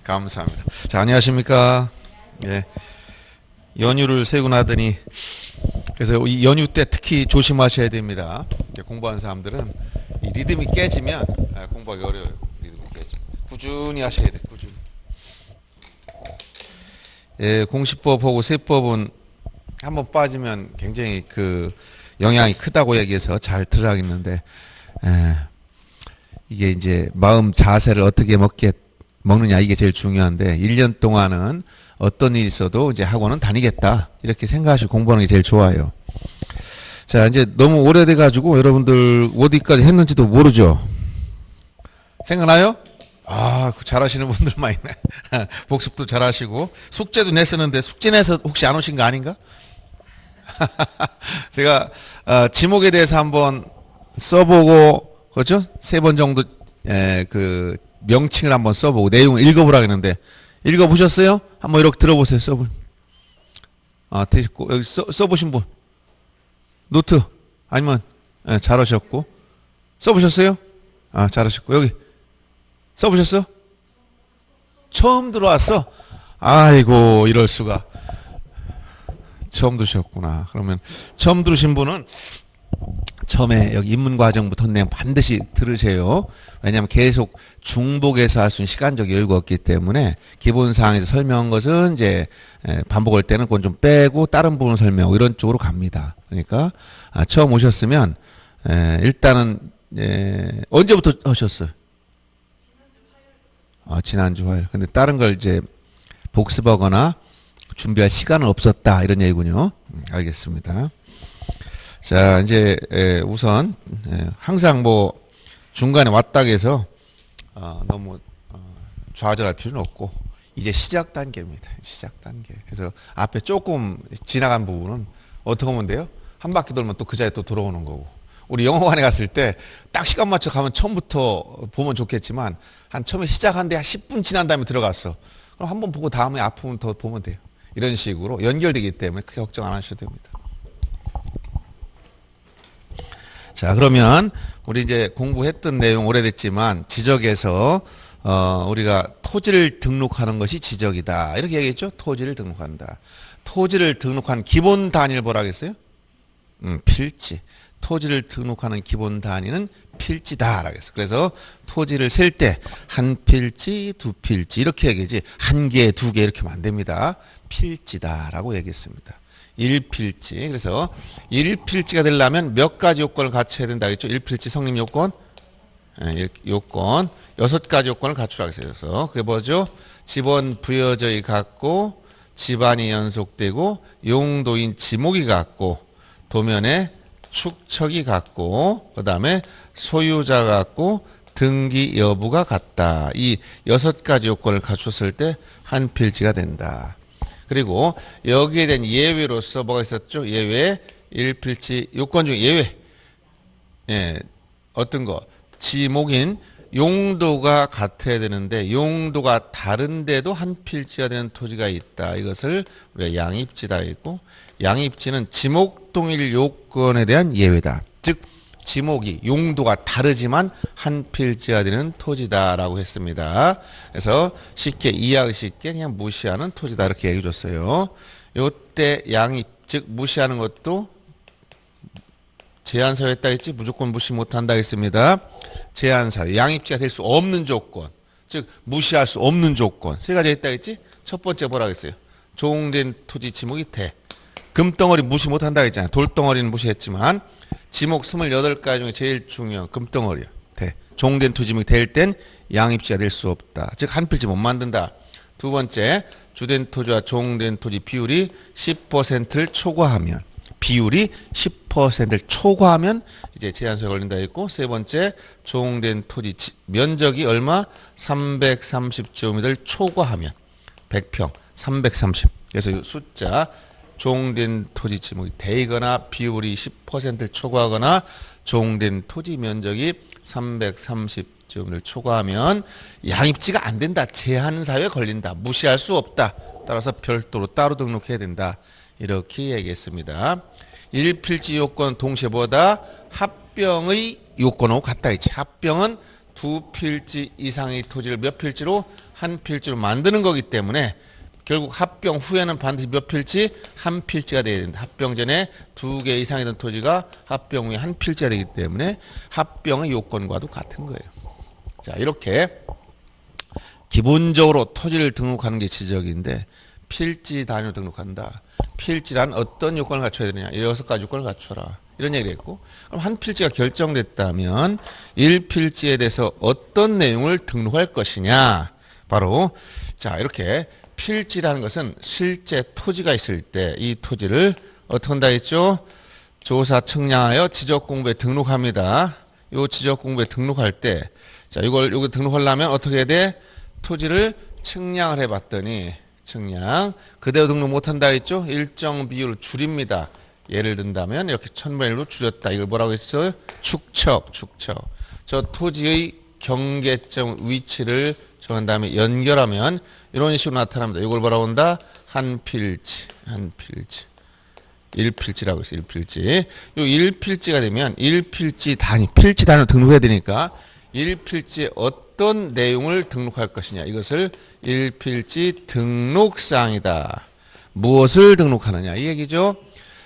감사합니다. 자, 안녕하십니까. 예. 연휴를 세고 나더니, 그래서 이 연휴 때 특히 조심하셔야 됩니다. 공부하는 사람들은 이 리듬이 깨지면 공부하기 어려워요. 리듬이 깨지면. 꾸준히 하셔야 돼, 꾸준히. 예, 공시법하고 세법은 한번 빠지면 굉장히 그 영향이 크다고 얘기해서 잘 들어가겠는데, 이게 이제 마음 자세를 어떻게 먹느냐 이게 제일 중요한데 1년 동안은 어떤 일이 있어도 이제 학원은 다니겠다 이렇게 생각하시고 공부하는 게 제일 좋아요. 자, 이제 너무 오래돼 가지고 여러분들 어디까지 했는지도 모르죠. 생각나요? 아, 잘하시는 분들 많이 있네. 복습도 잘하시고 숙제도 냈었는데 숙제 내서 혹시 안 오신 거 아닌가? 제가 지목에 대해서 한번 써보고 그렇죠? 3번 정도 그 명칭을 한번 써보고 내용을 읽어보라 했는데 읽어보셨어요? 한번 이렇게 들어보세요. 써본. 되셨고 여기 써보신 분 노트 아니면 잘하셨고 써보셨어요? 잘하셨고 여기 써보셨어? 처음 들어왔어? 아이고 이럴 수가. 처음 들으셨구나. 그러면 처음 들으신 분은 처음에 여기 입문 과정부터 내용 반드시 들으세요. 왜냐하면 계속 중복해서 할 수 있는 시간적 여유가 없기 때문에 기본 사항에서 설명한 것은 이제 반복할 때는 그건 좀 빼고 다른 부분 설명하고 이런 쪽으로 갑니다. 그러니까 처음 오셨으면 일단은 언제부터 하셨어요? 지난주 화요일. 근데 다른 걸 이제 복습하거나 준비할 시간은 없었다 이런 얘기군요. 알겠습니다. 자, 이제 우선 항상 뭐 중간에 왔다 해서 너무 좌절할 필요는 없고 이제 시작 단계입니다. 시작 단계. 그래서 앞에 조금 지나간 부분은 어떻게 하면 돼요? 한 바퀴 돌면 또 그 자리에 또 들어오는 거고. 우리 영어관에 갔을 때 딱 시간 맞춰 가면 처음부터 보면 좋겠지만 한 처음에 시작한 데 한 10분 지난 다음에 들어갔어. 그럼 한번 보고 다음에 앞부분 더 보면 돼요. 이런 식으로 연결되기 때문에 크게 걱정 안 하셔도 됩니다. 자, 그러면 우리 이제 공부했던 내용 오래됐지만 지적에서 우리가 토지를 등록하는 것이 지적이다. 이렇게 얘기했죠? 토지를 등록한다. 토지를 등록한 기본 단위를 뭐라 그랬어요? 필지. 토지를 등록하는 기본 단위는 필지다라고 했어. 그래서 토지를 셀 때 한 필지, 두 필지 이렇게 얘기하지 한 개, 두 개 이렇게 하면 안 됩니다. 필지다라고 얘기했습니다. 1필지. 그래서 1필지가 되려면 몇 가지 요건을 갖춰야 된다 했죠? 1필지 성립 요건. 요건 6가지 요건을 갖추라고 했어요. 그래서 그게 뭐죠? 지번 부여저이 같고 집안이 연속되고 용도인 지목이 같고 도면에 축척이 같고 그 다음에 소유자 같고 등기 여부가 같다. 이 6가지 요건을 갖췄을 때 한 필지가 된다. 그리고 여기에 대한 예외로서 뭐가 있었죠? 예외 1필지 요건 중 예외. 어떤 거? 지목인 용도가 같아야 되는데 용도가 다른데도 한 필지가 되는 토지가 있다. 이것을 우리가 양입지다 했고 양입지는 지목 동일 요건에 대한 예외다. 즉 지목이 용도가 다르지만 한 필지가 되는 토지다라고 했습니다. 그래서 쉽게 이해하기 쉽게 그냥 무시하는 토지다 이렇게 얘기해 줬어요. 요때 양입 즉 무시하는 것도 제한사유 했다 했지 무조건 무시 못한다 했습니다. 제한사유 양입지가 될 수 없는 조건 즉 무시할 수 없는 조건 3가지 했다 했지. 첫 번째 뭐라고 했어요? 종된 토지 지목이 돼. 금덩어리 무시 못한다 했잖아요. 돌덩어리는 무시했지만 지목 28가지 중에 제일 중요한 금덩어리야. 돼. 종된 토지 지목이 될 땐 양입지가 될 수 없다. 즉 한 필지 못 만든다. 두 번째 주된 토지와 종된 토지 비율이 10%를 초과하면 비율이 10%를 초과하면 이제 제한소에 걸린다 했고 세 번째 종된 토지 면적이 얼마? 330제곱미터를 초과하면 100평 330 그래서 이 숫자 종된 토지 지목이 되거나 비율이 10%를 초과하거나 종된 토지 면적이 330제곱미터를 초과하면 양입지가 안 된다. 제한사유에 걸린다. 무시할 수 없다. 따라서 별도로 따로 등록해야 된다. 이렇게 얘기했습니다. 1필지 요건 동시에 뭐다? 합병의 요건하고 같다 했지. 합병은 두 필지 이상의 토지를 몇 필지로? 한 필지로 만드는 거기 때문에 결국 합병 후에는 반드시 몇 필지? 한 필지가 되어야 된다. 합병 전에 두 개 이상이 된 토지가 합병 후에 한 필지가 되기 때문에 합병의 요건과도 같은 거예요. 자, 이렇게 기본적으로 토지를 등록하는 게 지적인데 필지 단위로 등록한다. 필지란 어떤 요건을 갖춰야 되느냐? 6가지 요건을 갖춰라. 이런 얘기를 했고, 그럼 한 필지가 결정됐다면 1필지에 대해서 어떤 내용을 등록할 것이냐? 바로 자, 이렇게 필지라는 것은 실제 토지가 있을 때 이 토지를 어떻게 한다 했죠? 조사 측량하여 지적공부에 등록합니다. 요 지적공부에 등록할 때 자, 이걸 여기 등록하려면 어떻게 해야 돼? 토지를 측량을 해봤더니 측량 그대로 등록 못한다 했죠? 일정 비율을 줄입니다. 예를 든다면 이렇게 1000분의 1로 줄였다. 이걸 뭐라고 했어요? 축척. 저 토지의 경계점 위치를 정한 다음에 연결하면 이런 식으로 나타납니다. 이걸 뭐라고 한다? 한 필지. 1필지라고 했어요. 1필지. 요 1필지가 되면 1필지 단위, 필지 단위로 등록해야 되니까 1필지에 어떤 내용을 등록할 것이냐. 이것을 1필지 등록사항이다. 무엇을 등록하느냐. 이 얘기죠.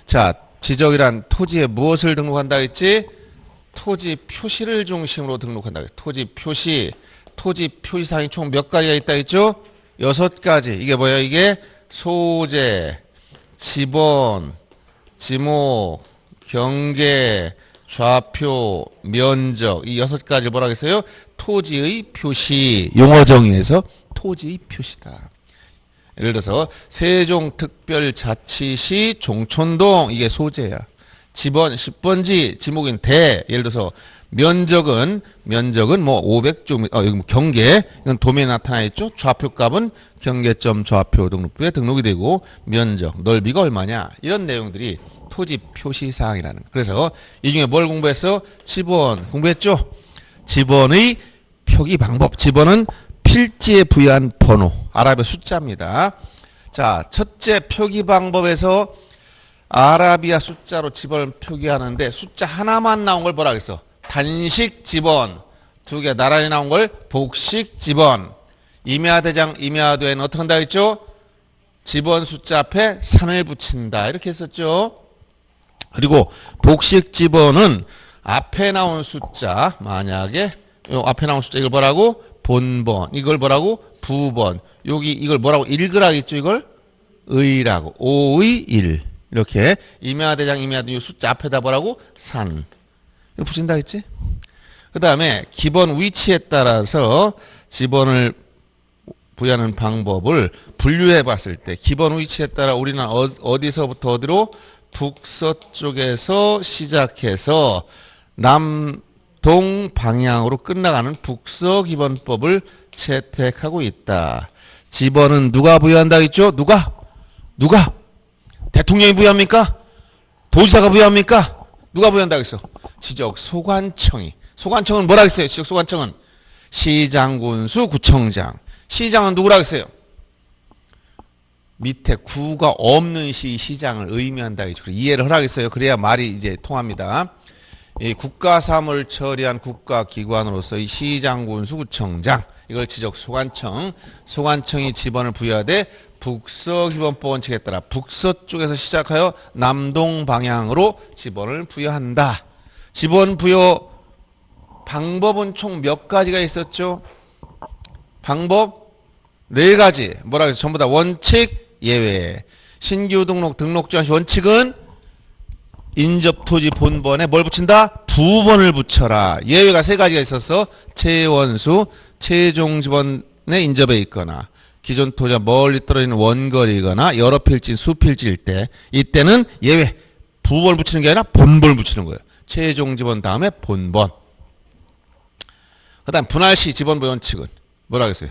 자, 지적이란 토지에 무엇을 등록한다 했지? 토지 표시를 중심으로 등록한다. 토지 표시사항이 총 몇 가지가 있다 했죠? 6가지. 이게 뭐야? 이게 소재, 지번, 지목, 경계, 좌표, 면적. 이 6가지를 뭐라고 했어요? 토지의 표시. 용어 정의에서 토지의 표시다. 예를 들어서 세종특별자치시 종촌동 이게 소재야. 지번 10번지 지목인 대. 예를 들어서 면적은 뭐 500조 여기 뭐 경계 이건 도면에 나타나 있죠. 좌표값은 경계점 좌표 등록부에 등록이 되고 면적 넓이가 얼마냐 이런 내용들이 토지 표시 사항이라는 거. 그래서 이 중에 뭘 공부했어? 지번 공부했죠. 지번의 표기 방법. 지번은 필지에 부여한 번호, 아랍의 숫자입니다. 자, 첫째 표기 방법에서 아라비아 숫자로 지번을 표기하는데 숫자 하나만 나온 걸 뭐라 그랬어? 단식 지번. 2개 나란히 나온 걸 복식 지번. 임야대장, 임야도에는 어떻게 한다 했죠? 지번 숫자 앞에 산을 붙인다. 이렇게 했었죠. 그리고 복식 지번은 앞에 나온 숫자, 만약에 요 앞에 나온 숫자 이걸 뭐라고? 본번. 이걸 뭐라고? 부번. 여기 이걸 뭐라고? 읽으라고 했죠? 이걸 의라고. 5의 1. 이렇게 임야대장, 임야도 이 숫자 앞에다 뭐라고? 산. 이거 붙인다 했지? 그 다음에 기본 위치에 따라서 지번을 부여하는 방법을 분류해 봤을 때 기본 위치에 따라 우리는 어디서부터 어디로? 북서쪽에서 시작해서 남동 방향으로 끝나가는 북서기본법을 채택하고 있다. 지번은 누가 부여한다 했죠? 누가? 대통령이 부여합니까? 도지사가 부여합니까? 누가 부여한다고 했어? 지적소관청이. 소관청은 뭐라고 했어요? 지적소관청은 시장, 군수, 구청장. 시장은 누구라고 했어요? 밑에 구가 없는 시장을 의미한다 했죠. 이해를 하라겠어요. 그래야 말이 이제 통합니다. 이 국가사무를 처리한 국가기관으로서 이 시장, 군수, 구청장 이걸 지적소관청. 소관청이 지번을 부여하되 북서기본법 원칙에 따라 북서쪽에서 시작하여 남동 방향으로 지번을 부여한다. 지번 부여 방법은 총 몇 가지가 있었죠? 방법 4가지. 뭐라고 해서 전부 다 원칙, 예외. 신규 등록 지원 시 원칙은 인접토지 본번에 뭘 붙인다? 부번을 붙여라. 예외가 3가지가 있었어. 최원수, 최종 지번에 인접해 있거나 기존 토지와 멀리 떨어지는 원거리거나 여러 필지, 수필지일 때 이때는 예외. 부번을 붙이는 게 아니라 본번을 붙이는 거예요. 최종 지번 다음에 본번. 그 다음 분할시 지번부 원칙은 뭐라고 했어요?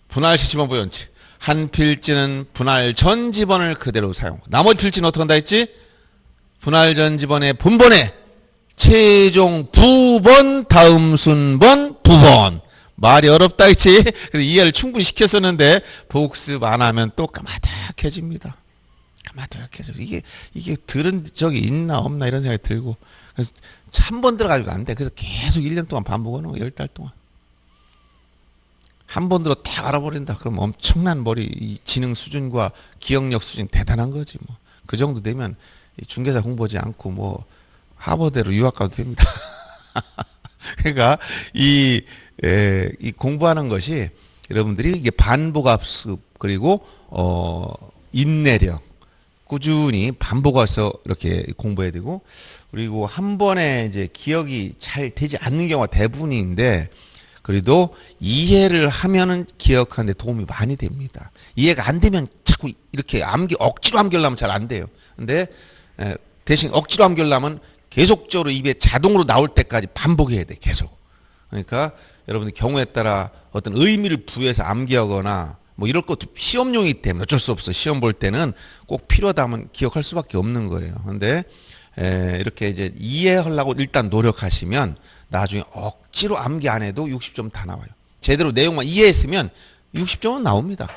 분할시 지번부 원칙. 한 필지는 분할 전 지번을 그대로 사용. 나머지 필지는 어떻게 한다 했지? 분할 전 지번의 본번에 최종 부번 다음 순번 부번. 말이 어렵다 했지? 그래서 이해를 충분히 시켰었는데 복습 안 하면 또 까마득해집니다. 까마득해져. 이게 들은 적이 있나 없나 이런 생각이 들고 그래서 한 번 들어가지고 안 돼. 그래서 계속 1년 동안 반복하는 거, 10달 동안. 한 번 들어 딱 알아버린다. 그럼 엄청난 머리, 이 지능 수준과 기억력 수준 대단한 거지, 뭐. 그 정도 되면 중개사 공부하지 않고 뭐 하버드로 유학 가도 됩니다. 그러니까 이 공부하는 것이 여러분들이 이게 반복학습 그리고 인내력 꾸준히 반복해서 이렇게 공부해야 되고 그리고 한 번에 이제 기억이 잘 되지 않는 경우가 대부분인데 그래도 이해를 하면은 기억하는데 도움이 많이 됩니다. 이해가 안 되면 자꾸 이렇게 억지로 암기하려면 잘 안 돼요. 근데 대신 억지로 암기하려면 계속적으로 입에 자동으로 나올 때까지 반복해야 돼. 계속. 그러니까 여러분들 경우에 따라 어떤 의미를 부여해서 암기하거나 뭐 이럴 것도 시험용이기 때문에 어쩔 수 없어. 시험 볼 때는 꼭 필요하다 하면 기억할 수밖에 없는 거예요. 근데 이렇게 이제 이해하려고 일단 노력하시면 나중에 억지로 암기 안 해도 60점 다 나와요. 제대로 내용만 이해했으면 60점은 나옵니다.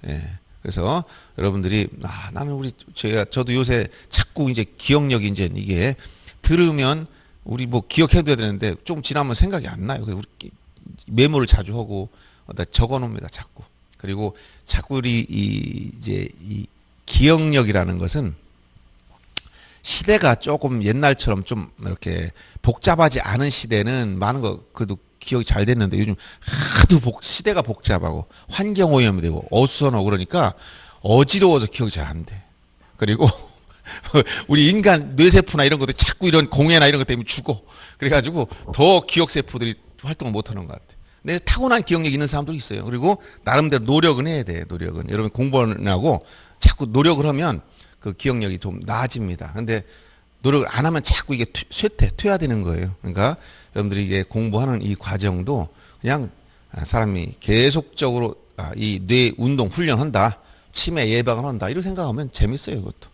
예. 그래서 여러분들이 나는 저도 요새 자꾸 이제 기억력이 이제 이게 들으면 우리 뭐 기억해둬야 되는데 좀 지나면 생각이 안 나요. 그래서 우리 메모를 자주 하고 적어 놓습니다. 자꾸. 그리고 자꾸 우리 이제 이 기억력이라는 것은 시대가 조금 옛날처럼 좀 이렇게 복잡하지 않은 시대는 많은 거 그래도 기억이 잘 됐는데 요즘 하도 시대가 복잡하고 환경 오염이 되고 어수선하고 그러니까 어지러워서 기억이 잘 안 돼. 그리고 우리 인간 뇌세포나 이런 것도 자꾸 이런 공해나 이런 것 때문에 죽어. 그래가지고 더 기억세포들이 활동을 못하는 것 같아. 근데 타고난 기억력 있는 사람도 있어요. 그리고 나름대로 노력은 해야 돼. 노력은 여러분 공부를 하고 자꾸 노력을 하면 그 기억력이 좀 나아집니다. 근데 노력을 안 하면 자꾸 이게 퇴화되는 거예요. 그러니까 여러분들이 이게 공부하는 이 과정도 그냥 사람이 계속적으로 이 뇌 운동 훈련한다. 치매 예방을 한다. 이렇게 생각하면 재밌어요. 이것도.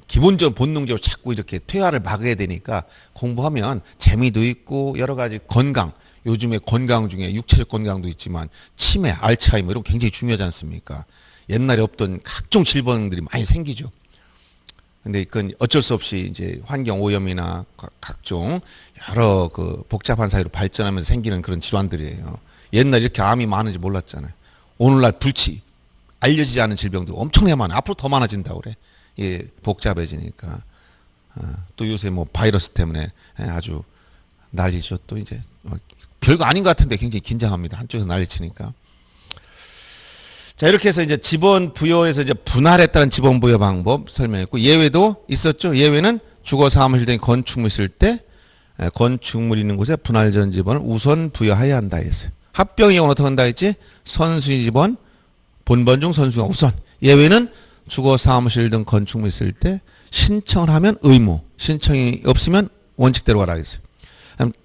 기본적으로 본능적으로 자꾸 이렇게 퇴화를 막아야 되니까 공부하면 재미도 있고 여러 가지 건강. 요즘에 건강 중에 육체적 건강도 있지만 치매, 알츠하이머 이런 거 굉장히 중요하지 않습니까? 옛날에 없던 각종 질병들이 많이 생기죠. 근데 그건 어쩔 수 없이 이제 환경 오염이나 각종 여러 그 복잡한 사회로 발전하면서 생기는 그런 질환들이에요. 옛날 이렇게 암이 많은지 몰랐잖아요. 오늘날 알려지지 않은 질병도 엄청나게 많아요. 앞으로 더 많아진다고 그래. 예, 복잡해지니까. 또 요새 뭐 바이러스 때문에 아주 난리죠. 또 이제 별거 아닌 것 같은데 굉장히 긴장합니다. 한쪽에서 난리치니까. 자, 이렇게 해서 이제 지번 부여에서 이제 분할했다는 지번 부여 방법 설명했고, 예외도 있었죠. 예외는 주거 사무실 등 건축물 있을 때, 건축물 있는 곳에 분할 전 지번을 우선 부여해야 한다 했어요. 합병의 경우는 어떻게 한다 했지? 선순위 지번, 본번 중 선순위가 우선. 예외는 주거 사무실 등 건축물 있을 때 신청을 하면 의무, 신청이 없으면 원칙대로 가라 했어요.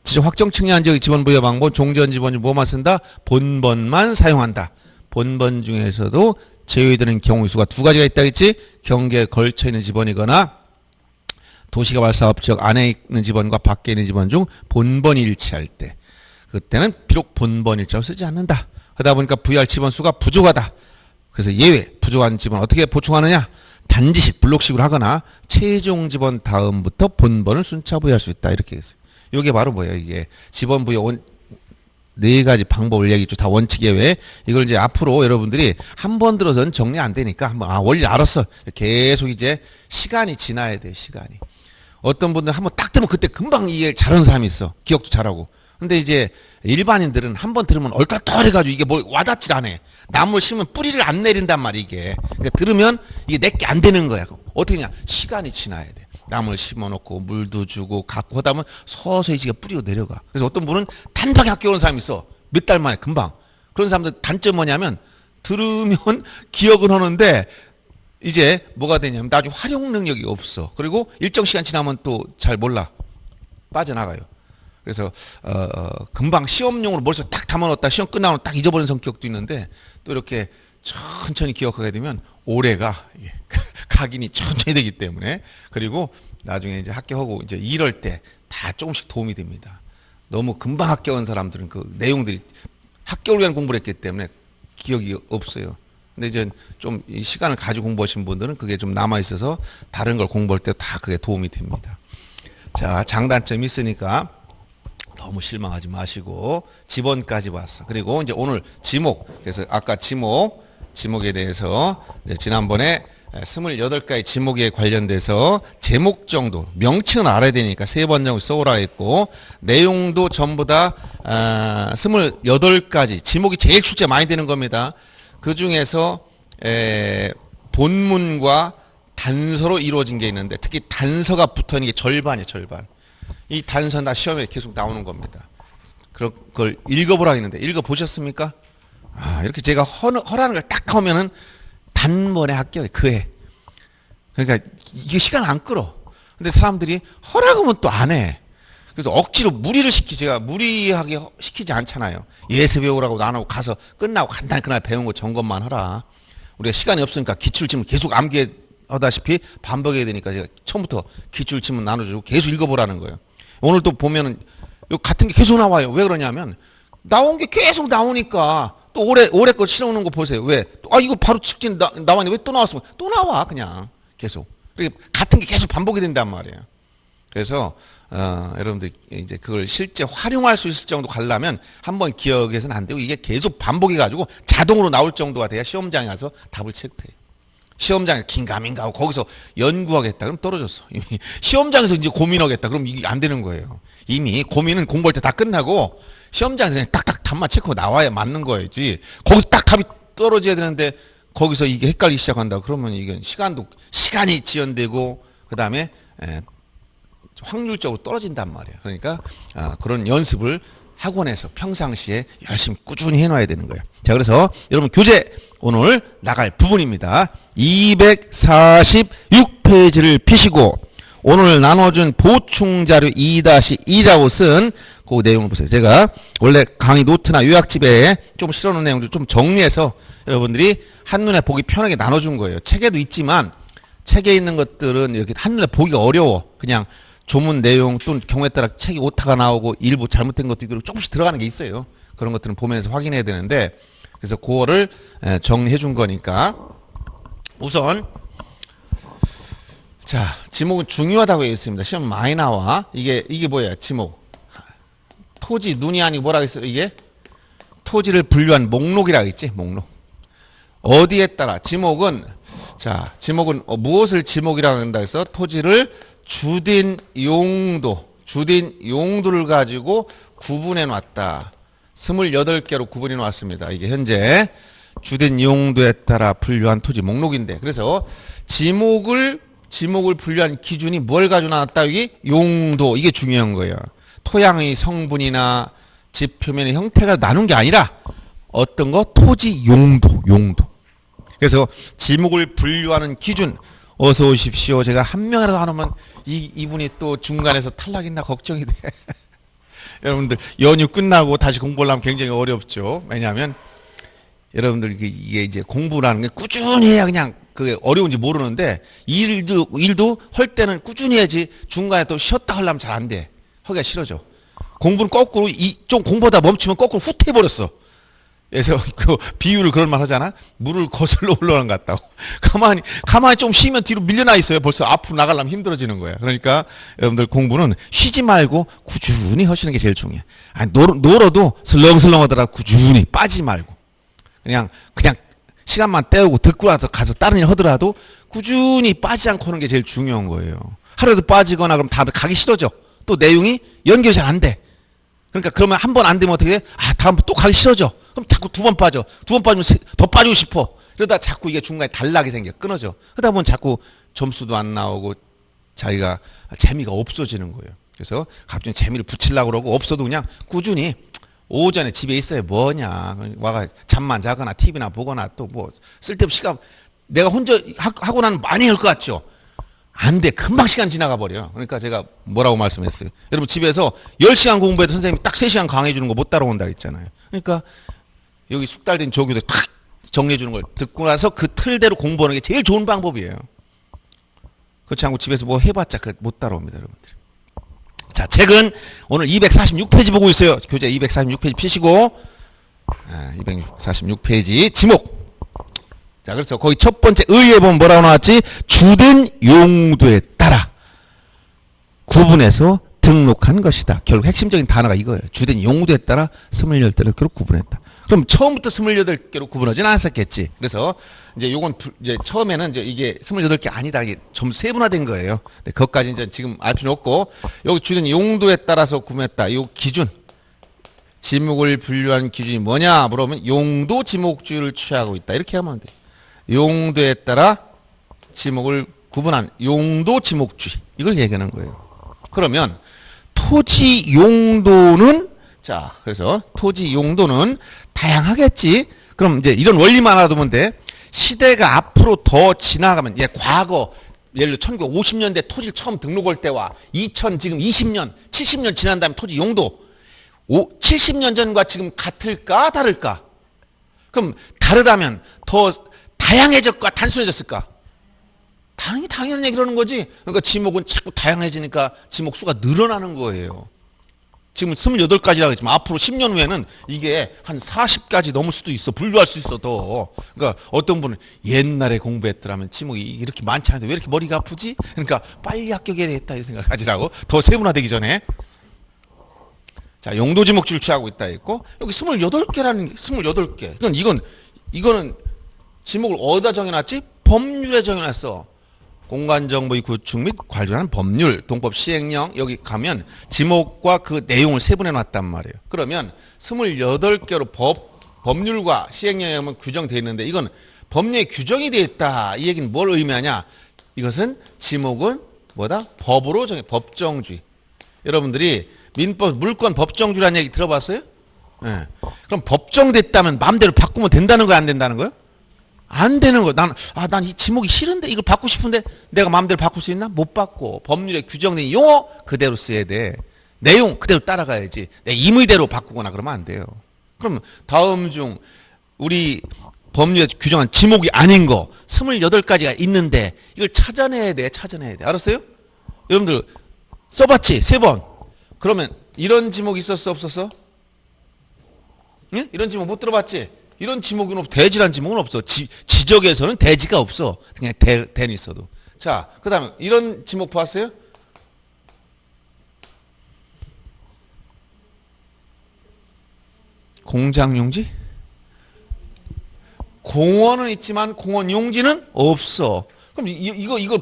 지적 확정 측량 지역 지번 부여 방법, 종전 지번 중 뭐만 쓴다? 본번만 사용한다. 본번 중에서도 제외되는 경우의 수가 두 가지가 있다겠지? 경계에 걸쳐 있는 지번이거나 도시가 발사업 지역 안에 있는 지번과 밖에 있는 지번 중 본번이 일치할 때 그때는 비록 본번 일자로 쓰지 않는다. 그러다 보니까 부여할 지번 수가 부족하다. 그래서 예외 부족한 지번 어떻게 보충하느냐? 단지식 블록식으로 하거나 최종 지번 다음부터 본번을 순차 부여할 수 있다. 이렇게 했어요. 이게 바로 뭐예요? 이게 지번 부여 네 가지 방법을 얘기했죠. 다 원칙 예외. 이걸 이제 앞으로 여러분들이 한 번 들어서는 정리 안 되니까 한번 원리 알았어. 계속 이제 시간이 지나야 돼. 시간이. 어떤 분들 한번 딱 들으면 그때 금방 이해 잘하는 사람이 있어. 기억도 잘하고. 근데 이제 일반인들은 한 번 들으면 얼떨떨해가지고 이게 뭐 와닿질 않아. 나무를 심으면 뿌리를 안 내린단 말이야 이게. 그러니까 들으면 이게 내게 안 되는 거야. 어떻게 냐 시간이 지나야 돼. 나무를 심어놓고 물도 주고 갖고 하다 보면 서서히 지가 뿌리가 내려가. 그래서 어떤 분은 단박에 학교 오는 사람이 있어. 몇 달 만에 금방. 그런 사람들 단점 뭐냐면 들으면 기억은 하는데 이제 뭐가 되냐면 나중에 활용 능력이 없어. 그리고 일정 시간 지나면 또 잘 몰라. 빠져나가요. 그래서 금방 시험용으로 머릿속에 딱 담아놓았다 시험 끝나면 딱 잊어버리는 성격도 있는데 또 이렇게 천천히 기억하게 되면 오래가 각인이 천천히 되기 때문에 그리고 나중에 이제 합격하고 이제 이럴 때 다 조금씩 도움이 됩니다. 너무 금방 합격한 사람들은 그 내용들이 합격을 위한 공부를 했기 때문에 기억이 없어요. 근데 이제 좀 이 시간을 가지고 공부하신 분들은 그게 좀 남아 있어서 다른 걸 공부할 때 다 그게 도움이 됩니다. 자, 장단점이 있으니까 너무 실망하지 마시고 지번까지 봤어. 그리고 이제 오늘 지목. 그래서 아까 지목에 대해서 이제 지난번에 28가지 지목에 관련돼서 제목 정도, 명칭은 알아야 되니까 3번 정도 써오라 했고, 내용도 전부 다 28가지, 지목이 제일 출제 많이 되는 겁니다. 그 중에서 본문과 단서로 이루어진 게 있는데, 특히 단서가 붙어 있는 게 절반이에요, 절반. 이 단서는 다 시험에 계속 나오는 겁니다. 그걸 읽어보라 했는데, 읽어보셨습니까? 이렇게 제가 허라는 걸 딱 하면은 단번에 합격해, 그해. 그러니까 이게 시간 안 끌어. 근데 사람들이 허락하면 또 안 해. 그래서 억지로 무리를 제가 무리하게 시키지 않잖아요. 예습 배우라고 나누고 가서 끝나고 간단히 그날 배운 거 점검만 하라. 우리가 시간이 없으니까 기출지문 계속 암기하다시피 반복해야 되니까 제가 처음부터 기출지문 나눠주고 계속 읽어보라는 거예요. 오늘 또 보면은 같은 게 계속 나와요. 왜 그러냐면 나온 게 계속 나오니까 또 올해 거 실어오는 거 보세요. 왜? 이거 바로 직진 나왔는데 왜 또 나왔으면 또 나와 그냥 계속. 같은 게 계속 반복이 된단 말이에요. 그래서 여러분들 이제 그걸 실제 활용할 수 있을 정도 가려면 한번 기억해서는 안 되고 이게 계속 반복해 가지고 자동으로 나올 정도가 돼야 시험장에 가서 답을 체크해요. 시험장에 긴가민가 하고 거기서 연구하겠다 그럼 떨어졌어. 이미 시험장에서 이제 고민하겠다 그럼 이게 안 되는 거예요. 이미 고민은 공부할 때 다 끝나고 시험장에서 그냥 딱딱 답만 체크하고 나와야 맞는 거였지. 거기서 딱 답이 떨어져야 되는데 거기서 이게 헷갈리기 시작한다. 그러면 이게 시간이 지연되고 그다음에 확률적으로 떨어진단 말이에요. 그러니까 그런 연습을 학원에서 평상시에 열심히 꾸준히 해놔야 되는 거예요. 자, 그래서 여러분 교재 오늘 나갈 부분입니다. 246페이지를 피시고 오늘 나눠준 보충자료 2-2라고 쓴 그 내용을 보세요. 제가 원래 강의 노트나 요약집에 좀 실어놓은 내용들 좀 정리해서 여러분들이 한눈에 보기 편하게 나눠준 거예요. 책에도 있지만 책에 있는 것들은 이렇게 한눈에 보기가 어려워. 그냥 조문 내용 또는 경우에 따라 책이 오타가 나오고 일부 잘못된 것도 있고 조금씩 들어가는 게 있어요. 그런 것들은 보면서 확인해야 되는데 그래서 그거를 정리해 준 거니까 우선 자, 지목은 중요하다고 했습니다. 시험 많이 나와. 이게 뭐예요? 지목. 토지, 눈이 아니고 뭐라고 했어요? 이게? 토지를 분류한 목록이라고 했지? 목록. 어디에 따라? 지목은 무엇을 지목이라고 한다 해서 토지를 주된 용도를 가지고 구분해 놨다. 28개로 구분해 놨습니다. 이게 현재 주된 용도에 따라 분류한 토지 목록인데 그래서 지목을 분류한 기준이 뭘 가지고 나왔다? 여기 용도. 이게 중요한 거예요. 토양의 성분이나 집 표면의 형태가 나눈 게 아니라 어떤 거? 토지 용도. 그래서 지목을 분류하는 기준 어서 오십시오. 제가 한 명이라도 안 오면 이분이 또 중간에서 탈락했나 걱정이 돼. 여러분들 연휴 끝나고 다시 공부하려면 굉장히 어렵죠. 왜냐하면 여러분들 이게 이제 공부라는 게 꾸준히 해야 그냥 그게 어려운지 모르는데 일도 할 때는 꾸준히 해야지 중간에 또 쉬었다 하려면 잘 안 돼. 하기가 싫어져. 공부는 거꾸로 좀 공부하다 멈추면 거꾸로 후퇴해버렸어. 그래서 그 비유를 그런 말 하잖아. 물을 거슬러 올라간 것 같다고. 가만히 좀 쉬면 뒤로 밀려나 있어요. 벌써 앞으로 나가려면 힘들어지는 거야. 그러니까 여러분들 공부는 쉬지 말고 꾸준히 하시는 게 제일 중요해. 놀아도 슬렁슬렁 하더라 꾸준히 빠지지 말고. 그냥 시간만 때우고 듣고 와서 가서 다른 일 하더라도 꾸준히 빠지지 않고 하는 게 제일 중요한 거예요. 하루라도 빠지거나 그럼 다음에 가기 싫어져. 또 내용이 연결이 잘 안 돼. 그러니까 그러면 한 번 안 되면 어떻게 돼? 다음번 또 가기 싫어져. 그럼 자꾸 2번 빠져. 2번 빠지면 더 빠지고 싶어. 그러다 자꾸 이게 중간에 단락이 생겨. 끊어져. 그러다 보면 자꾸 점수도 안 나오고 자기가 재미가 없어지는 거예요. 그래서 갑자기 재미를 붙이려고 그러고 없어도 그냥 꾸준히 오전에 집에 있어야 뭐냐. 와가 잠만 자거나 TV나 보거나 또 뭐 쓸데없이 시간 내가 혼자 하고 나면 많이 할 것 같죠? 안 돼. 금방 시간 지나가 버려. 그러니까 제가 뭐라고 말씀했어요. 여러분 집에서 10시간 공부해도 선생님이 딱 3시간 강해 주는 거 못 따라온다 했잖아요. 그러니까 여기 숙달된 조교들 탁 정리해 주는 걸 듣고 나서 그 틀대로 공부하는 게 제일 좋은 방법이에요. 그렇지 않고 집에서 뭐 해봤자 못 따라옵니다, 여러분들. 자, 책은 오늘 246페이지 보고 있어요. 교재 246페이지 피시고 246페이지 지목. 자, 그래서 거기 첫 번째 의에 보면 뭐라고 나왔지? 주된 용도에 따라 구분해서 등록한 것이다. 결국 핵심적인 단어가 이거예요. 주된 용도에 따라 28개로 구분했다. 그럼 처음부터 28개로 구분하진 않았었겠지. 그래서 이제 요건 이제 처음에는 이제 이게 28개 아니다. 이게 좀 세분화된 거예요. 네, 그것까지 이제 지금 알 필요 없고, 여기 주된 용도에 따라서 구분했다. 요 기준. 지목을 분류한 기준이 뭐냐 물어보면 용도 지목주의를 취하고 있다. 이렇게 하면 돼. 용도에 따라 지목을 구분한 용도 지목주의. 이걸 얘기하는 거예요. 그러면 토지 용도는, 자, 그래서 토지 용도는 다양하겠지. 그럼 이제 이런 원리만 알아두면 돼. 시대가 앞으로 더 지나가면, 과거, 예를 들어 1950년대 토지를 처음 등록할 때와 지금 20년, 70년 지난 다음에 토지 용도, 70년 전과 지금 같을까, 다를까? 그럼 다르다면 더 다양해졌을까, 단순해졌을까? 당연한 얘기를 하는 거지. 그러니까 지목은 자꾸 다양해지니까 지목 수가 늘어나는 거예요. 지금 28가지라고 했지만 앞으로 10년 후에는 이게 한 40까지 넘을 수도 있어. 분류할 수 있어, 더. 그러니까 어떤 분은 옛날에 공부했더라면 지목이 이렇게 많지 않은데 왜 이렇게 머리가 아프지? 그러니까 빨리 합격해야 되겠다, 이 생각을 가지라고. 더 세분화되기 전에. 자, 용도 지목주의를 취하고 있다 했고, 여기 28개라는 게, 28개. 이거는 지목을 어디다 정해놨지? 법률에 정해놨어. 공간정보의 구축 및 관리하는 법률, 동법 시행령, 여기 가면 지목과 그 내용을 세분해놨단 말이에요. 그러면 28개로 법률과 시행령에 보면 규정되어 있는데, 이건 법률에 규정이 되어 있다. 이 얘기는 뭘 의미하냐? 이것은 지목은 뭐다? 법으로 법정주의. 여러분들이 민법, 물권 법정주의라는 얘기 들어봤어요? 네. 그럼 법정됐다면 마음대로 바꾸면 된다는 거야, 안 된다는 거야? 안 되는 거야. 난 이 지목이 싫은데 이걸 바꾸고 싶은데 내가 마음대로 바꿀 수 있나? 못 바꿔. 법률에 규정된 용어 그대로 써야 돼. 내용 그대로 따라가야지. 내 임의대로 바꾸거나 그러면 안 돼요. 그럼 다음 중 우리 법률에 규정한 지목이 아닌 거 28가지가 있는데 이걸 찾아내야 돼. 알았어요? 여러분들 써봤지? 3번. 그러면 이런 지목이 있었어, 없었어? 응? 이런 지목 못 들어봤지? 이런 지목은 없어. 대지란 지목은 없어. 지적에서는 대지가 없어. 그냥 대는 있어도. 자, 그 다음에 이런 지목 봤어요? 공장용지? 공원은 있지만 공원 용지는 없어. 그럼 이걸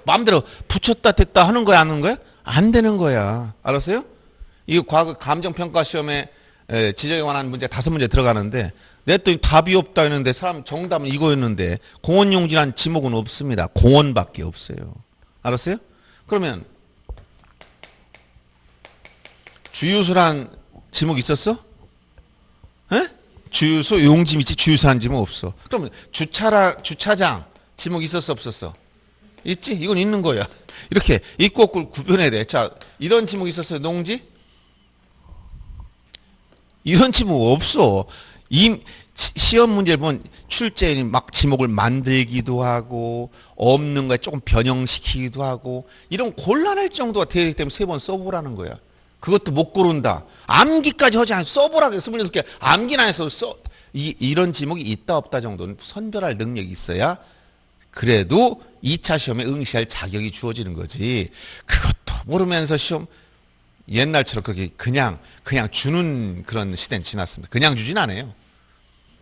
마음대로 붙였다 됐다 하는 거야, 안 하는 거야? 안 되는 거야. 알았어요? 이거 과거 감정평가 시험에 지적에 관한 문제 5문제 들어가는데, 냈더니 답이 없다 했는데 사람 정답은 이거였는데 공원용지란 지목은 없습니다. 공원밖에 없어요. 알았어요? 그러면 주유소란 지목 있었어? 에? 주유소 용지 있지 주유소란 지목 없어. 그러면 주차장 지목 있었어, 없었어? 있지? 이건 있는 거야. 이렇게 있고 없고를 구분해야 돼. 자, 이런 지목 있었어요, 농지? 이런 지목 없어. 시험 문제를 보면 출제인이 막 지목을 만들기도 하고 없는 거에 조금 변형시키기도 하고 이런 곤란할 정도가 되기 때문에 3번 써보라는 거야. 그것도 못 고른다. 암기까지 하지 않고 써보라. 28개 암기나 해서 이런 지목이 있다 없다 정도는 선별할 능력이 있어야 그래도 2차 시험에 응시할 자격이 주어지는 거지. 그것도 모르면서 시험 옛날처럼 그렇게 그냥 주는 그런 시대는 지났습니다. 그냥 주진 않아요.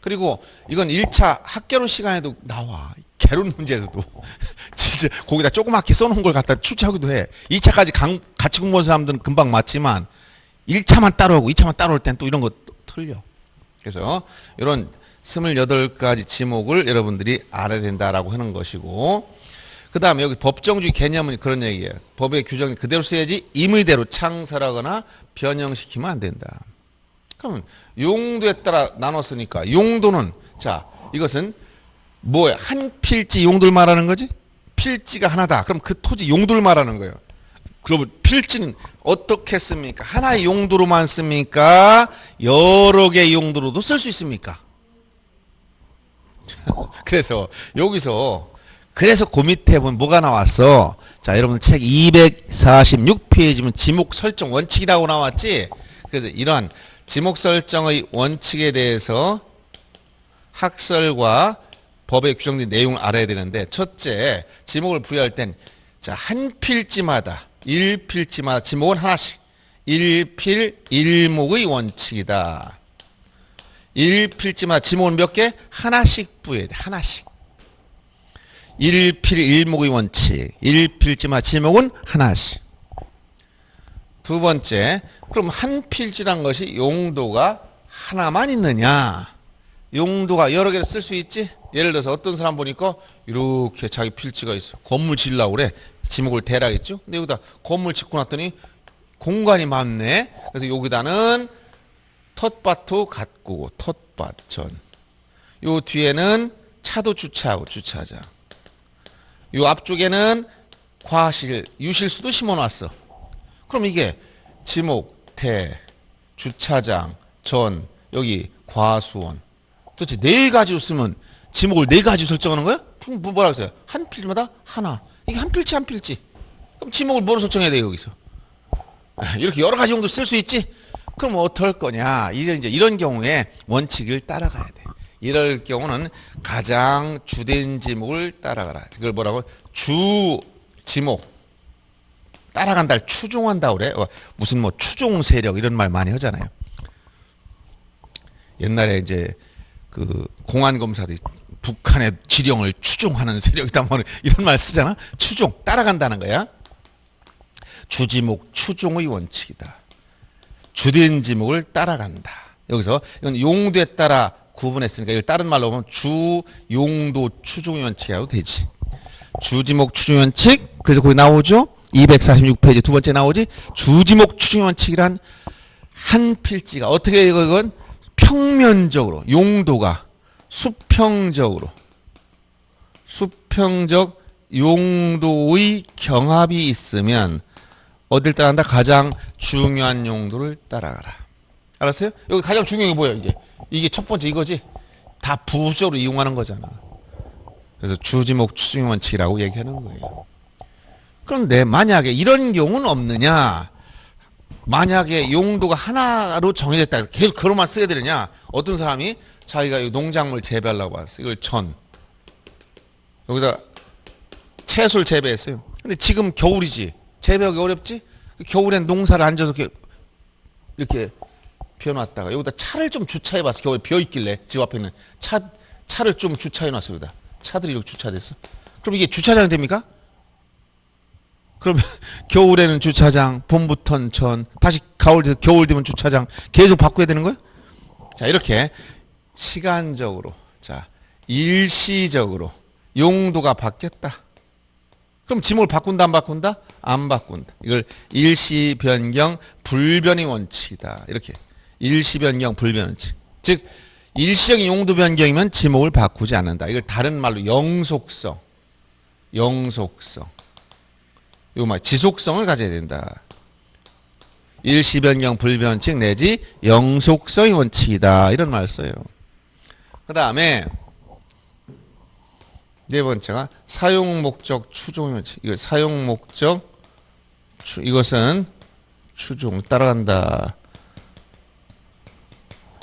그리고 이건 1차 학개론 시간에도 나와. 개론 문제에서도. 진짜 거기다 조그맣게 써놓은 걸 갖다 출제하기도 해. 2차까지 같이 공부한 사람들은 금방 맞지만 1차만 따로 하고 2차만 따로 할 땐 또 이런 거 틀려. 그래서 이런 28가지 지목을 여러분들이 알아야 된다라고 하는 것이고, 그 다음에 여기 법정주의 개념은 그런 얘기예요. 법의 규정이 그대로 써야지 임의대로 창설하거나 변형시키면 안 된다. 그러면 용도에 따라 나눴으니까 용도는, 자, 이것은 뭐야? 한 필지 용도를 말하는 거지? 필지가 하나다. 그럼 그 토지 용도를 말하는 거예요. 그러면 필지는 어떻게 씁니까? 하나의 용도로만 씁니까? 여러 개의 용도로도 쓸 수 있습니까? 그래서 여기서 그 밑에 보면 뭐가 나왔어? 자, 여러분 책 246페이지면 지목 설정 원칙이라고 나왔지? 그래서 이러한 지목 설정의 원칙에 대해서 학설과 법에 규정된 내용을 알아야 되는데, 첫째, 지목을 부여할 땐, 자, 한 필지마다, 1필지마다 지목은 하나씩. 1필 1목의 원칙이다. 1필지마다 지목은 몇 개? 하나씩 부여해야 돼. 하나씩. 1필 1목의 원칙. 1필지마다 지목은 하나씩. 두 번째, 그럼 한 필지란 것이 용도가 하나만 있느냐? 용도가 여러 개를 쓸 수 있지? 예를 들어서 어떤 사람 보니까 이렇게 자기 필지가 있어. 건물 지으려고 그래. 지목을 대라겠죠? 근데 여기다 건물 짓고 났더니 공간이 많네. 그래서 여기다는 텃밭도 가꾸고, 텃밭 전. 요 뒤에는 차도 주차하고, 주차장. 요 앞쪽에는 과실, 유실수도 심어놨어. 그럼 이게 지목, 대, 주차장, 전, 여기 과수원. 도대체 네 가지로 쓰면 지목을 네 가지로 설정하는 거야? 그럼 뭐라고 써요? 한 필지마다 하나. 이게 한 필지, 한 필지. 그럼 지목을 뭐로 설정해야 돼, 여기서? 이렇게 여러 가지 용도 쓸 수 있지? 그럼 어떨 거냐? 이런 경우에 원칙을 따라가야 돼. 이럴 경우는 가장 주된 지목을 따라가라. 그걸 뭐라고? 주 지목. 따라간다, 추종한다 그래. 무슨 뭐 추종 세력 이런 말 많이 하잖아요. 옛날에 이제 그 공안 검사들이 북한의 지령을 추종하는 세력이다 뭐 이런 말 쓰잖아. 추종, 따라간다는 거야. 주지목 추종의 원칙이다. 주된 지목을 따라간다. 여기서 이건 용도에 따라 구분했으니까 이걸 다른 말로 보면 주 용도 추종의 원칙이라고 되지. 주지목 추종의 원칙. 그래서 거기 나오죠. 246페이지 두 번째 나오지. 주지목 추종의 원칙이란 한 필지가 어떻게 이건 평면적으로 용도가 수평적 용도의 경합이 있으면 어딜 따라간다? 가장 중요한 용도를 따라가라. 알았어요? 여기 가장 중요한 게 뭐야, 이게 첫 번째 이거지? 다 부수적으로 이용하는 거잖아. 그래서 주지목 추종의 원칙이라고 얘기하는 거예요. 그런데 만약에 이런 경우는 없느냐? 만약에 용도가 하나로 정해졌다. 계속 그것만 쓰게 되느냐? 어떤 사람이 자기가 농작물 재배하려고 왔어. 이걸 전. 여기다 채소를 재배했어요. 근데 지금 겨울이지. 재배하기 어렵지? 겨울엔 농사를 앉아서 이렇게 비워놨다가 여기다 차를 좀 주차해봤어. 겨울에 비어있길래 집 앞에 있는 차를 좀 주차해놨어. 여기다. 차들이 이렇게 주차됐어. 그럼 이게 주차장이 됩니까? 그러면 겨울에는 주차장, 봄부터는 전, 다시 겨울 되면 주차장 계속 바꿔야 되는 거예요? 자, 이렇게 시간적으로, 자, 일시적으로 용도가 바뀌었다. 그럼 지목을 바꾼다, 안 바꾼다? 안 바꾼다. 이걸 일시 변경 불변의 원칙이다. 이렇게 일시 변경 불변 원칙. 즉 일시적인 용도 변경이면 지목을 바꾸지 않는다. 이걸 다른 말로 영속성. 이거 말 지속성을 가져야 된다. 일시 변경 불변 원칙 내지 영속성의 원칙이다. 이런 말을 써요. 그 다음에 네 번째가 사용 목적 추종의 원칙. 이거 사용 목적 이것은 추종 따라간다.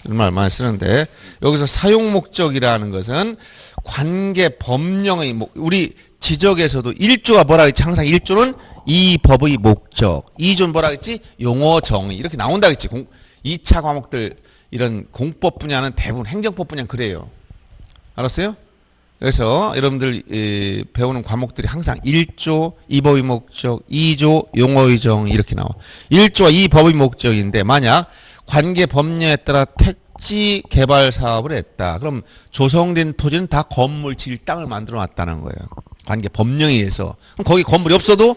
이런 말 많이 쓰는데 여기서 사용 목적이라는 것은 관계 법령의 우리 지적에서도 1조가 뭐라 했지? 항상 1조는 이 법의 목적, 2조는 뭐라 했지? 용어 정의 이렇게 나온다 했지. 2차 과목들 이런 공법 분야는 대부분 행정법 분야는 그래요. 알았어요? 그래서 여러분들 배우는 과목들이 항상 1조 이 법의 목적, 2조 용어의 정의 이렇게 나와. 1조가 이 법의 목적인데 만약 관계 법령에 따라 택지 개발 사업을 했다. 그럼 조성된 토지는 다 건물 지을 땅을 만들어 놨다는 거예요. 관계 법령에 의해서. 그럼 거기 건물이 없어도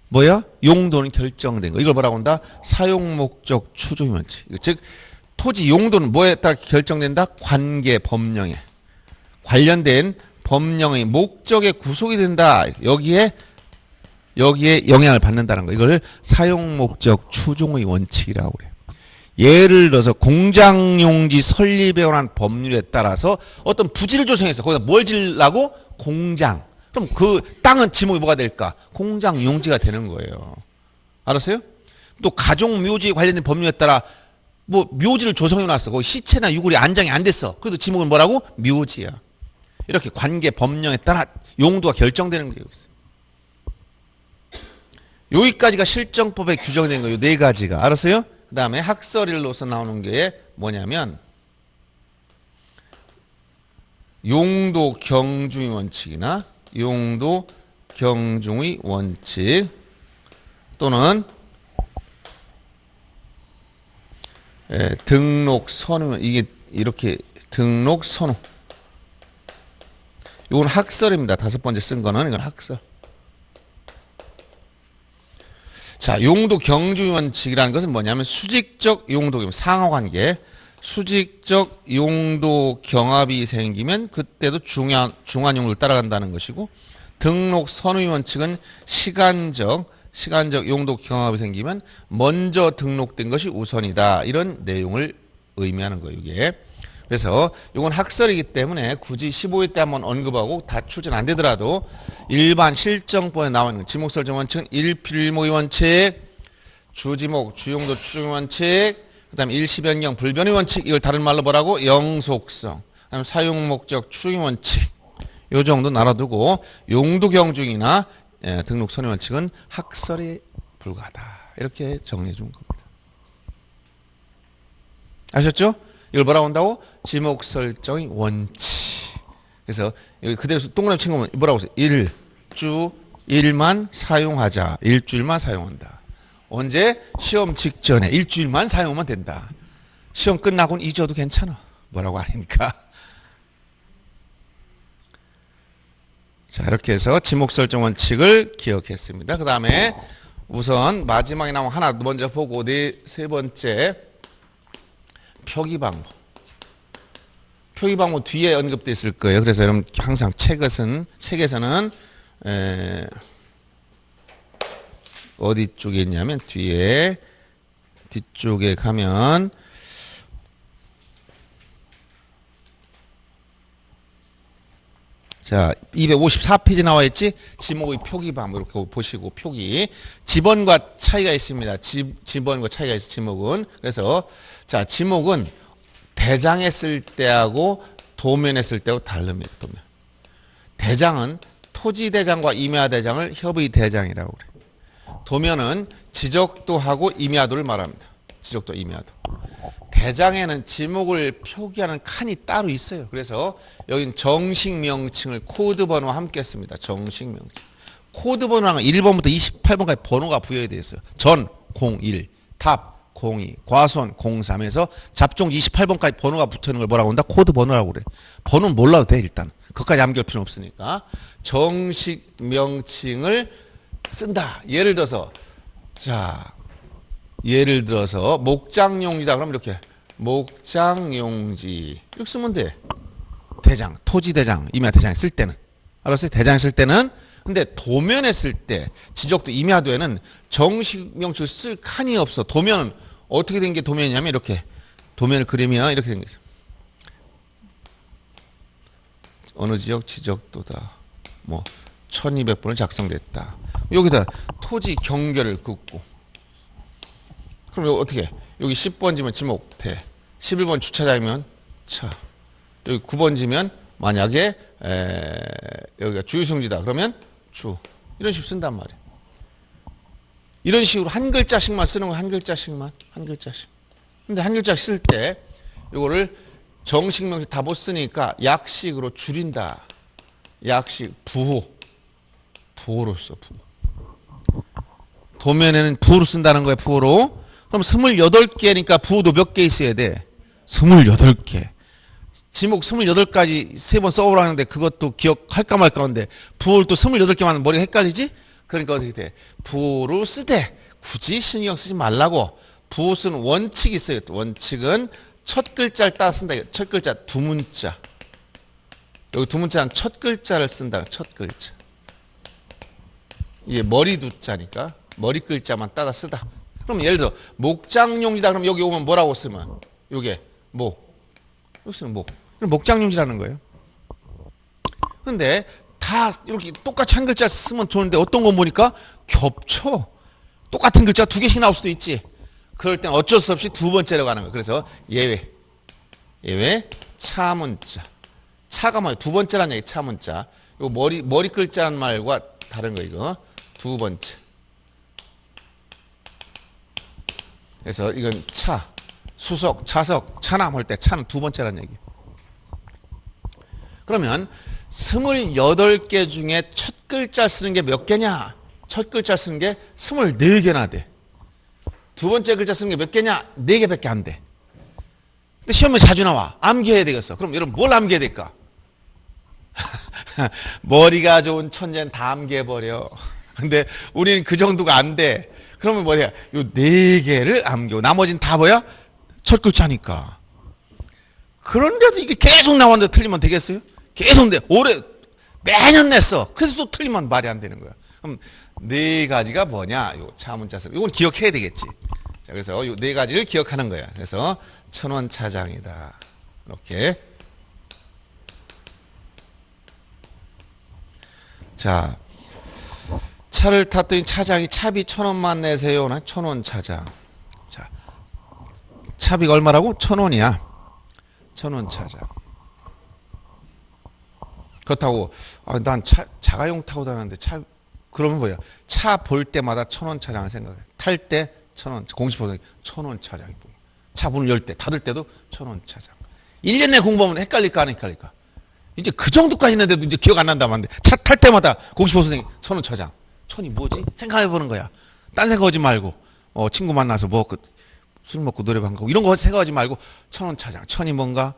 뭐야? 용도는 결정된 거. 이걸 뭐라고 한다? 사용 목적 추종 원칙. 즉 토지 용도는 뭐에 따라 결정된다? 관계 법령에 관련된 법령의 목적에 구속이 된다. 여기에 영향을 받는다는 거. 이걸 사용 목적 추종의 원칙이라고 그래요. 예를 들어서 공장용지 설립에 관한 법률에 따라서 어떤 부지를 조성해서 거기다 뭘 지으려고? 공장. 그럼 그 땅은 지목이 뭐가 될까? 공장 용지가 되는 거예요. 알았어요? 또 가족묘지에 관련된 법률에 따라 뭐 묘지를 조성해 놨어. 거기 시체나 유골이 안장이 안 됐어. 그래도 지목은 뭐라고? 묘지야. 이렇게 관계 법령에 따라 용도가 결정되는 게 있어요. 여기까지가 실정법에 규정된 거예요. 네 가지가. 알았어요? 그 다음에 학설일로서 나오는 게 뭐냐면 용도 경중의 원칙이나 용도 경중의 원칙 또는 등록 선우, 이게 이렇게 등록 선우. 이건 학설입니다. 다섯 번째 쓴 거는 이건 학설. 자, 용도 경중의 원칙이라는 것은 뭐냐면 수직적 용도, 상호관계, 수직적 용도 경합이 생기면 그때도 중한 용도를 따라간다는 것이고, 등록 선의 원칙은 시간적 용도 경합이 생기면 먼저 등록된 것이 우선이다. 이런 내용을 의미하는 거예요, 이게. 그래서 이건 학설이기 때문에 굳이 15회 때 한번 언급하고 다 출전 안 되더라도 일반 실정법에 나와 있는 지목 설정 원칙은 일필목의 원칙, 주지목, 주용도 추정 원칙, 그다음에 일시변경 불변의 원칙, 이걸 다른 말로 뭐라고? 영속성, 그다음에 사용 목적 추정 원칙, 요 정도 나눠두고 용도 경중이나 등록 선의 원칙은 학설에 불과하다. 이렇게 정리해 준 겁니다. 아셨죠? 이걸 뭐라고 한다고? 지목 설정의 원칙. 그래서 여기 그대로 동그라미 친 거면 뭐라고 했어요? 일주일만 사용하자. 일주일만 사용한다. 언제? 시험 직전에 일주일만 사용하면 된다. 시험 끝나고는 잊어도 괜찮아. 뭐라고 하니까. 자, 이렇게 해서 지목 설정 원칙을 기억했습니다. 그 다음에 우선 마지막에 나온 하나 먼저 보고 세 번째 표기 방법. 표기 방법 뒤에 언급되어 있을 거예요. 그래서 여러분 항상 책에서는 어디 쪽에 있냐면 뒤쪽에 가면 자, 254페이지 나와 있지? 지목의 표기 방법 이렇게 보시고 표기. 지번과 차이가 있습니다. 지번과 차이가 있어 지목은. 그래서 자, 지목은 대장에 쓸 때하고 도면에 쓸 때하고 다릅니다. 도면. 대장은 토지대장과 임야대장을 협의대장이라고 그래요. 도면은 지적도하고 임야도를 말합니다. 지적도, 임야도. 대장에는 지목을 표기하는 칸이 따로 있어요. 그래서 여긴 정식 명칭을 코드 번호와 함께 씁니다. 정식 명칭. 코드 번호는 1번부터 28번까지 번호가 부여되어 있어요. 전 01, 답 02, 과손 03에서 잡종 28번까지 번호가 붙어 있는 걸 뭐라고 한다? 코드 번호라고 그래. 번호는 몰라도 돼, 일단. 그것까지 암기할 필요는 없으니까. 정식 명칭을 쓴다. 예를 들어서 목장용지다. 그럼 이렇게 목장용지 이렇게 쓰면 돼. 대장, 토지대장, 임야대장 쓸 때는. 알았어요? 대장 쓸 때는. 근데 도면에 쓸 때, 지적도 임야도에는 정식 명칭을 쓸 칸이 없어. 도면은 어떻게 된 게 도면이냐면 이렇게 도면을 그리면 이렇게 된 게 있어요. 어느 지역 지적도다. 1200번을 작성됐다. 여기다 토지 경계를 긋고. 그럼 여기 어떻게? 여기 10번지면 지목대, 11번 주차장이면 차, 여기 9번지면 만약에 여기가 주유성지다. 그러면 주. 이런 식으로 쓴단 말이에요. 이런 식으로 한 글자씩만 쓰는 거, 한 글자씩만. 근데 한 글자 쓸 때 이거를 정식 명칭 다 못 쓰니까 약식으로 줄인다. 약식, 부호로 써, 부호. 도면에는 부호로 쓴다는 거예요, 부호로. 그럼 28개니까 부호도 몇 개 있어야 돼? 28개. 지목 28가지 세 번 써오라는데 그것도 기억할까 말까 하는데 부호를 또 28개만 하면 머리가 헷갈리지? 그러니까 어떻게 돼? 부호로 쓰되 굳이 신경 쓰지 말라고. 부호 쓰는 원칙이 있어요. 원칙은 첫 글자를 따라 쓴다. 첫 글자 두 문자. 여기 두 문자는 첫 글자를 쓴다. 첫 글자. 이게 머리 두 자니까 머리 글자만 따라 쓰다. 그럼 예를 들어 목장용지다. 그럼 여기 오면 뭐라고 쓰면? 요게 여기 쓰면 그럼 목장용지라는 거예요. 근데 다 이렇게 똑같이 한 글자 쓰면 좋은데 어떤 건 보니까 겹쳐. 똑같은 글자 두 개씩 나올 수도 있지. 그럴 땐 어쩔 수 없이 두 번째로 가는 거예요. 그래서 예외 차문자. 차가 뭐야? 두 번째란 얘기, 차 문자. 요 머리 글자란 말과 다른 거, 이거. 두 번째. 그래서 이건 차, 수석, 차석, 차남 할 때 차는 두 번째란 얘기. 그러면 28개 중에 첫 글자 쓰는 게 몇 개냐? 첫 글자 쓰는 게 24개나 돼. 두 번째 글자 쓰는 게 몇 개냐? 4개밖에 안 돼. 근데 시험에 자주 나와. 암기해야 되겠어. 그럼 여러분 뭘 암기해야 될까? 머리가 좋은 천재는 다 암기해버려. 근데 우리는 그 정도가 안 돼. 그러면 뭐야? 요 4개를 암기고 나머지는 다 뭐야? 첫 글자니까. 그런데도 이게 계속 나왔는데 틀리면 되겠어요? 계속 매년 냈어. 그래서 또 틀리면 말이 안 되는 거야. 그럼 4가지가 뭐냐? 요 차문자 쓰. 이건 기억해야 되겠지. 자, 그래서 요 4가지를 기억하는 거야. 그래서 천원차장이다. 이렇게. 자, 차를 탔더니 차장이 차비 1,000원만 내세요. 나 1,000원 차장. 자, 차비가 얼마라고? 1,000원이야. 1,000원 차장. 그렇다고 난 자가용 타고 다녔는데 그러면 뭐야? 차 볼 때마다 1,000원 차장을 생각해. 탈 때 1,000원, 공시보상이 1,000원 차장이 뭐야? 차 문을 열 때, 닫을 때도 1,000원 차장. 1년 내 공부하면 헷갈릴까 안 헷갈릴까? 이제 그 정도까지 있는데도 이제 기억 안 난다면 안 돼. 차 탈 때마다 공시보상이 1,000원 차장. 1,000이 뭐지? 생각해 보는 거야. 딴 생각하지 말고 친구 만나서 술 먹고 노래방 가고 이런 거 생각하지 말고 1,000원 차장. 1,000이 뭔가?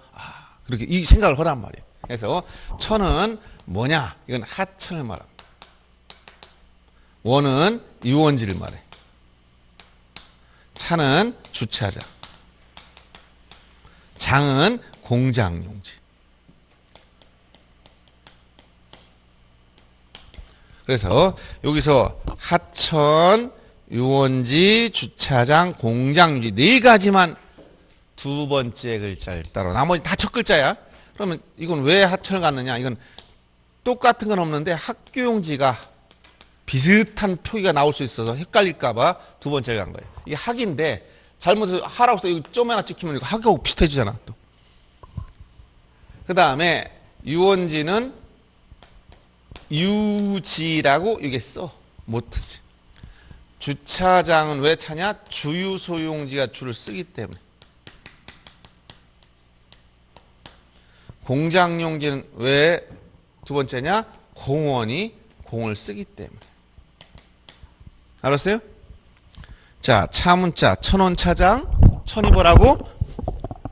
그렇게 이 생각을 하란 말이야. 그래서 1,000은 뭐냐? 이건 하천을 말합니다. 원은 유원지를 말해. 차는 주차장. 장은 공장용지. 그래서 여기서 하천, 유원지, 주차장, 공장용지 4가지만 두 번째 글자를 따로. 나머지 다 첫 글자야. 그러면 이건 왜 하천을 갖느냐? 이건 똑같은 건 없는데 학교용지가 비슷한 표기가 나올 수 있어서 헷갈릴까봐 두 번째를 간 거예요. 이게 학인데 잘못해서 하라고 해서 이거 점 하나 찍히면 이거 학하고 비슷해지잖아. 또. 그 다음에 유원지는 유지라고 이게 써. 못 쓰지. 주차장은 왜 차냐? 주유소용지가 주를 쓰기 때문에. 공장용지는 왜 두 번째냐? 공원이 공을 쓰기 때문에. 알았어요? 자, 차문자 1,000원 차장. 1,000이 뭐라고?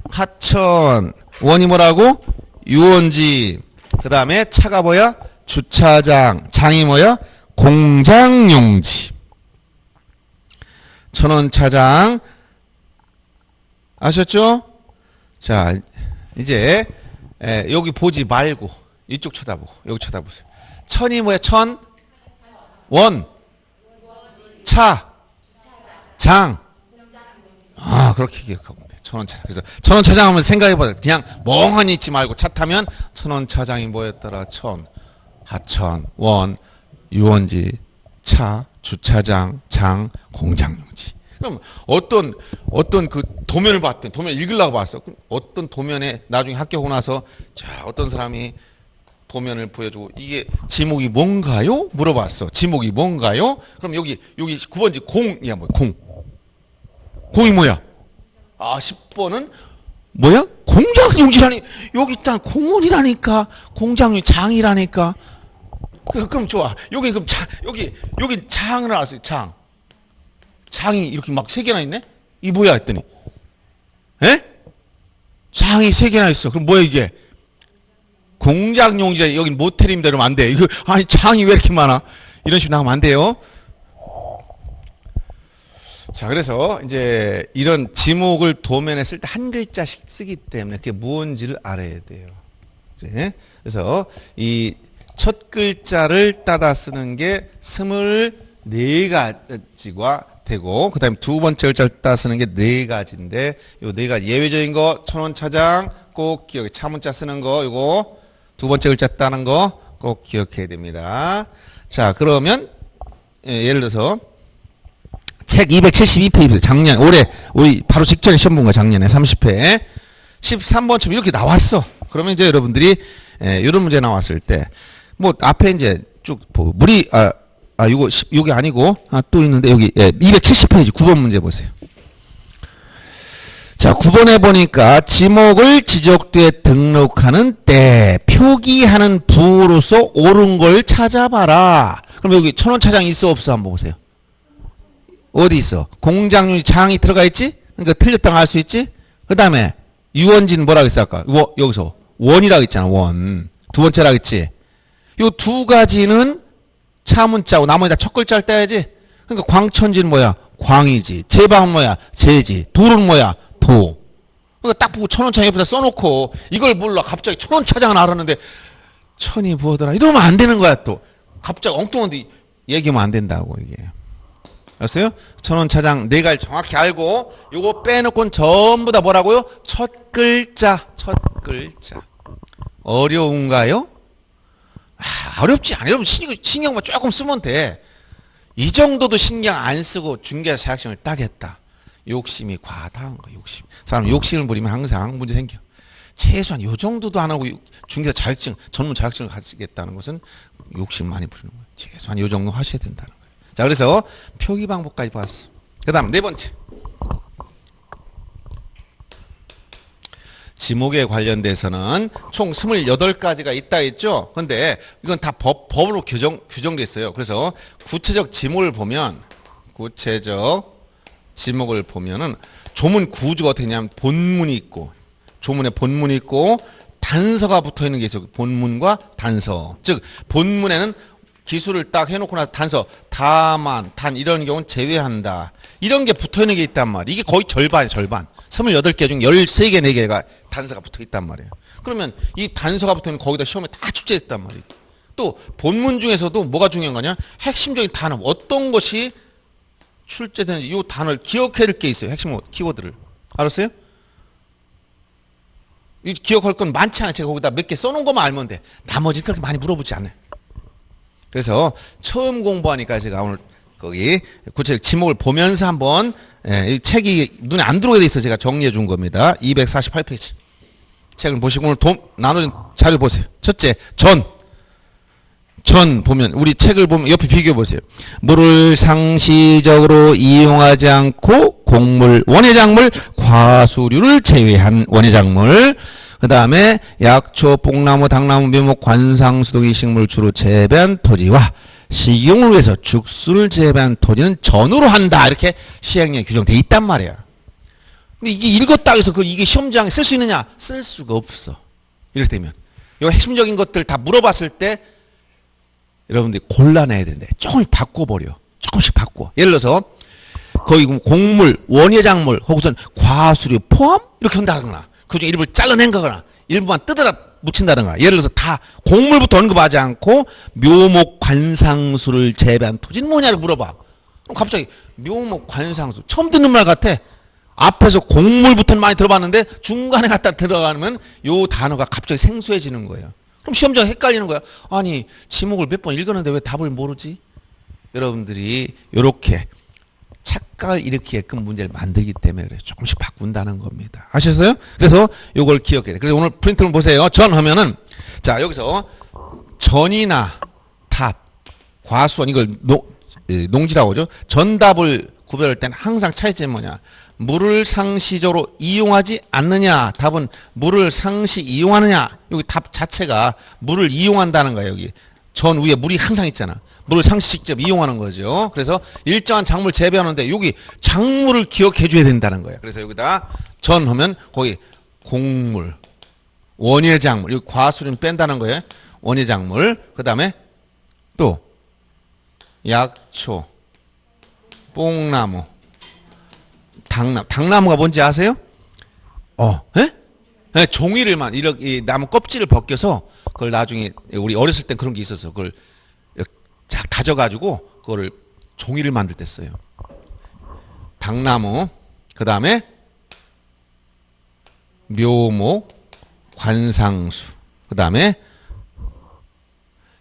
하천. 원이 뭐라고? 유원지. 그 다음에 차가 뭐야? 주차장. 장이 뭐야? 공장용지. 1,000원 차장. 아셨죠? 자, 이제 여기 보지 말고 이쪽 쳐다보고 여기 쳐다보세요. 1,000이 뭐야? 1,000? 원. 차. 장. 그렇게 기억하면 돼. 1,000원 차장. 그래서 1,000원 차장 하면 생각해봐요. 그냥 멍하니 있지 말고 차 타면 1,000원 차장이 뭐였더라? 1,000. 하천, 원, 유원지, 차, 주차장, 장, 공장용지. 그럼 어떤 그 도면을 봤더니 도면 읽으려고 봤어. 그럼 어떤 도면에 나중에 합격하고 나서 자, 어떤 사람이 도면을 보여주고 이게 지목이 뭔가요? 물어봤어. 지목이 뭔가요? 그럼 여기 9번지 공이야. 뭐야? 공이 뭐야? 10번은 뭐야? 공장용지라니. 여기 일단 공원이라니까. 공장용 장이라니까. 그럼 좋아. 여기 그럼 여기 장을 알았어요. 장이 이렇게 막 3개나 있네? 이 뭐야 했더니. 에? 장이 3개나 있어. 그럼 뭐야 이게? 공장용지라. 여긴 모텔입니다. 이러면 안 돼. 이거 장이 왜 이렇게 많아? 이런 식으로 나오면 안 돼요. 자, 그래서 이제 이런 지목을 도면에 쓸 때 한 글자씩 쓰기 때문에 그게 뭔지를 알아야 돼요. 이제 그래서 이 첫 글자를 따다 쓰는 게 24가지가 되고, 그 다음에 두 번째 글자를 따다 쓰는 게 4가지인데, 요 4가지 예외적인 거, 1,000원 차장 꼭 기억해. 차문자 쓰는 거, 요거 두 번째 글자 따는 거 꼭 기억해야 됩니다. 자, 그러면 예를 들어서 책 272페이지 작년 올해 우리 바로 직전에 시험 본 거 작년에 30회 13번쯤 이렇게 나왔어. 그러면 이제 여러분들이 이런 문제 나왔을 때, 뭐, 앞에 이제 쭉 보고, 요게 아니고, 또 있는데, 여기, 270페이지 9번 문제 보세요. 자, 9번에 보니까 지목을 지적도에 등록하는 때 표기하는 부호로서 옳은 걸 찾아봐라. 그럼 여기 천원 차장 있어 없어 한번 보세요. 어디 있어? 공장률 장이 들어가 있지? 그러니까 틀렸다고 할 수 있지? 그 다음에 유원진 뭐라고 했어 아까? 여기서 원이라고 했잖아. 원. 두 번째라고 했지? 요 두 가지는 차문자고 나머지 다 첫 글자를 떼야지. 그러니까 광천지는 뭐야? 광이지. 제방은 뭐야? 제지. 돌은 뭐야? 도. 그러니까 딱 보고 천원 차장 옆에다 써놓고 이걸 몰라. 갑자기 천원 차장은 알았는데 천이 뭐더라? 이러면 안 되는 거야 또. 갑자기 엉뚱한데 얘기하면 안 된다고 이게. 알았어요? 천원 차장 네 가지 정확히 알고 요거 빼놓고는 전부 다 뭐라고요? 첫 글자. 첫 글자. 어려운가요? 어렵지 않아요. 여러분 신경만 조금 쓰면 돼. 이 정도도 신경 안 쓰고 중개사 자격증을 따겠다. 욕심이 과다한 거야. 욕심. 사람 욕심을 부리면 항상 문제 생겨. 최소한 요 정도도 안 하고 중개사 자격증, 전문 자격증을 가지겠다는 것은 욕심 많이 부리는 거예요. 최소한 요 정도 하셔야 된다는 거예요. 자, 그래서 표기 방법까지 봤어. 그 다음 네 번째. 지목에 관련돼서는 총 28가지가 있다 했죠. 근데 이건 다 법으로 규정돼 있어요. 그래서 구체적 지목을 보면 지목을 조문 구조가 어떻게 되냐면 본문이 있고 조문에 본문이 있고 단서가 붙어 있는 게 있어요. 본문과 단서. 즉 본문에는 기술을 딱 해놓고 나서 단서 다만 단 이런 경우는 제외한다. 이런 게 붙어 있는 게 있단 말이에요. 이게 거의 절반이에요. 절반. 28개 중 13개 4개가 단서가 붙어 있단 말이에요. 그러면 이 단서가 붙어 있는 거기다 시험에 다 출제했단 말이에요. 또 본문 중에서도 뭐가 중요한 거냐? 핵심적인 단어 어떤 것이 출제되는지 이 단어를 기억해야 될 게 있어요. 핵심 키워드를. 알았어요? 이 기억할 건 많지 않아요. 제가 거기다 몇 개 써놓은 것만 알면 돼. 나머지는 그렇게 많이 물어보지 않아요. 그래서 처음 공부하니까 제가 오늘 거기 구체적 지목을 보면서 한번 이 책이 눈에 안 들어오게 돼 있어 제가 정리해 준 겁니다. 248페이지. 책을 보시고 오늘 나눠준 자료 보세요. 첫째, 전 보면 우리 책을 보면 옆에 비교해 보세요. 물을 상시적으로 이용하지 않고 곡물, 원예작물, 과수류를 제외한 원예작물, 그 다음에 약초, 뽕나무, 당나무, 묘목, 관상수 등의 식물을 주로 재배한 토지와 식용을 위해서 죽순을 재배한 토지는 전으로 한다. 이렇게 시행령에 규정되어 있단 말이야. 근데 이게 읽었다 해서 이게 시험장에 쓸 수 있느냐? 쓸 수가 없어. 이렇게 되면. 이 핵심적인 것들 다 물어봤을 때 여러분들이 골라내야 되는데 조금씩 바꿔버려. 조금씩 바꿔. 예를 들어서 거기 곡물, 원예작물 혹은 과수류 포함? 이렇게 한다거나 그중에 일부를 잘라낸 거거나 일부만 뜯어다 묻힌다든가. 예를 들어서 다 곡물부터 언급하지 않고 묘목 관상수를 재배한 토지는 뭐냐를 물어봐. 그럼 갑자기 묘목 관상수 처음 듣는 말 같아. 앞에서 곡물부터는 많이 들어봤는데 중간에 갖다 들어가면 요 단어가 갑자기 생소해지는 거예요. 그럼 시험장에 헷갈리는 거야. 아니 지목을 몇 번 읽었는데 왜 답을 모르지? 여러분들이 요렇게 착각을 일으키게끔 문제를 만들기 때문에 그래요. 조금씩 바꾼다는 겁니다. 아셨어요? 그래서 요걸 기억해야 돼요. 그래서 오늘 프린트를 보세요. 전 하면은 자 여기서 전이나 답, 과수원 이걸 농지라고 하죠. 전답을 구별할 때는 항상 차이점이 뭐냐. 물을 상시적으로 이용하지 않느냐. 답은 물을 상시 이용하느냐. 여기 답 자체가 물을 이용한다는 거예요. 여기 전 위에 물이 항상 있잖아. 물을 상시 직접 이용하는 거죠. 그래서 일정한 작물 재배하는데 여기 작물을 기억해 줘야 된다는 거예요. 그래서 여기다 전 하면 거기 곡물, 원예작물, 여기 과수는 뺀다는 거예요. 원예작물. 그 다음에 또 약초, 뽕나무, 당나무가 뭔지 아세요? 네, 종이를만 이렇게 나무 껍질을 벗겨서 그걸 나중에 우리 어렸을 땐 그런 게 있었어. 그걸 쫙 다져가지고 그거를 종이를 만들 때 써요. 당나무, 그 다음에 묘목, 관상수, 그 다음에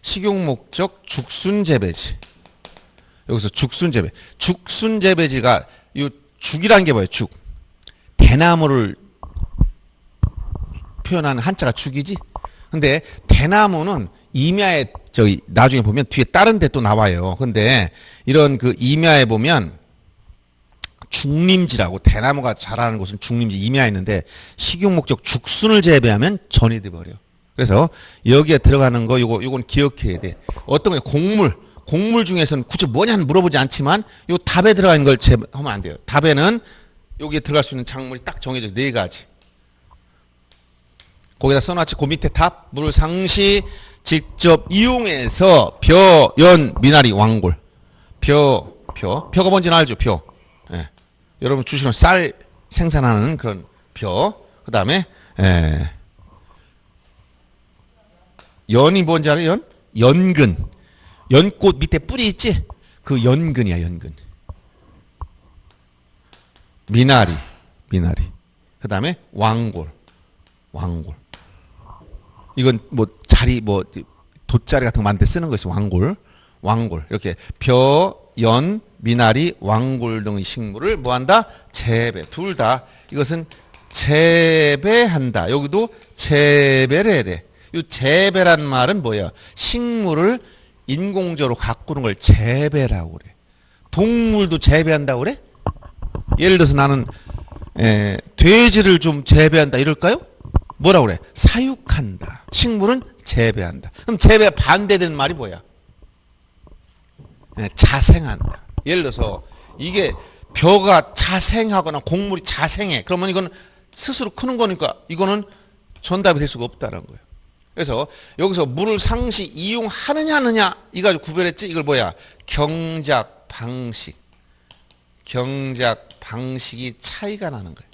식용목적 죽순재배지. 여기서 죽순재배. 죽순재배지가 이 죽이라는 게 뭐예요? 죽. 대나무를 표현하는 한자가 죽이지. 근데 대나무는 임야에 저기 나중에 보면 뒤에 다른 데 또 나와요. 근데 이런 그 임야에 보면 중림지라고 대나무가 자라는 곳은 중림지 임야에 있는데 식용 목적 죽순을 재배하면 전이 돼 버려. 그래서 여기에 들어가는 거 요건 기억해야 돼. 어떤 게 곡물 중에서는 굳이 뭐냐는 물어보지 않지만 요 답에 들어가 있는 걸 하면 안 돼요. 답에는 여기에 들어갈 수 있는 작물이 딱 정해져 4가지. 거기다 써놨지. 그 밑에 답. 물을 상시 직접 이용해서 벼, 연, 미나리, 왕골. 벼가 뭔지는 알죠? 벼. 예. 여러분 주시는 쌀 생산하는 그런 벼. 그 다음에 연이 뭔지 알아요? 연근. 연꽃 밑에 뿌리 있지? 그 연근이야, 연근. 미나리. 그 다음에 왕골. 이건 뭐 자리, 돗자리 같은 거 만들 때 쓰는 거 있어. 왕골. 이렇게 벼, 연, 미나리, 왕골 등의 식물을 뭐 한다? 재배. 둘 다. 이것은 재배한다. 여기도 재배를 해야 돼. 이 재배란 말은 뭐야? 식물을 인공적으로 가꾸는 걸 재배라고 그래. 동물도 재배한다고 그래? 예를 들어서 나는 돼지를 좀 재배한다 이럴까요? 뭐라고 그래? 사육한다. 식물은 재배한다. 그럼 재배 반대되는 말이 뭐야? 자생한다. 예를 들어서 이게 벼가 자생하거나 곡물이 자생해. 그러면 이건 스스로 크는 거니까 이거는 전답이 될 수가 없다는 거예요. 그래서 여기서 물을 상시 이용하느냐 하느냐 이거 가지고 구별했지. 이걸 뭐야? 경작 방식이 차이가 나는 거예요.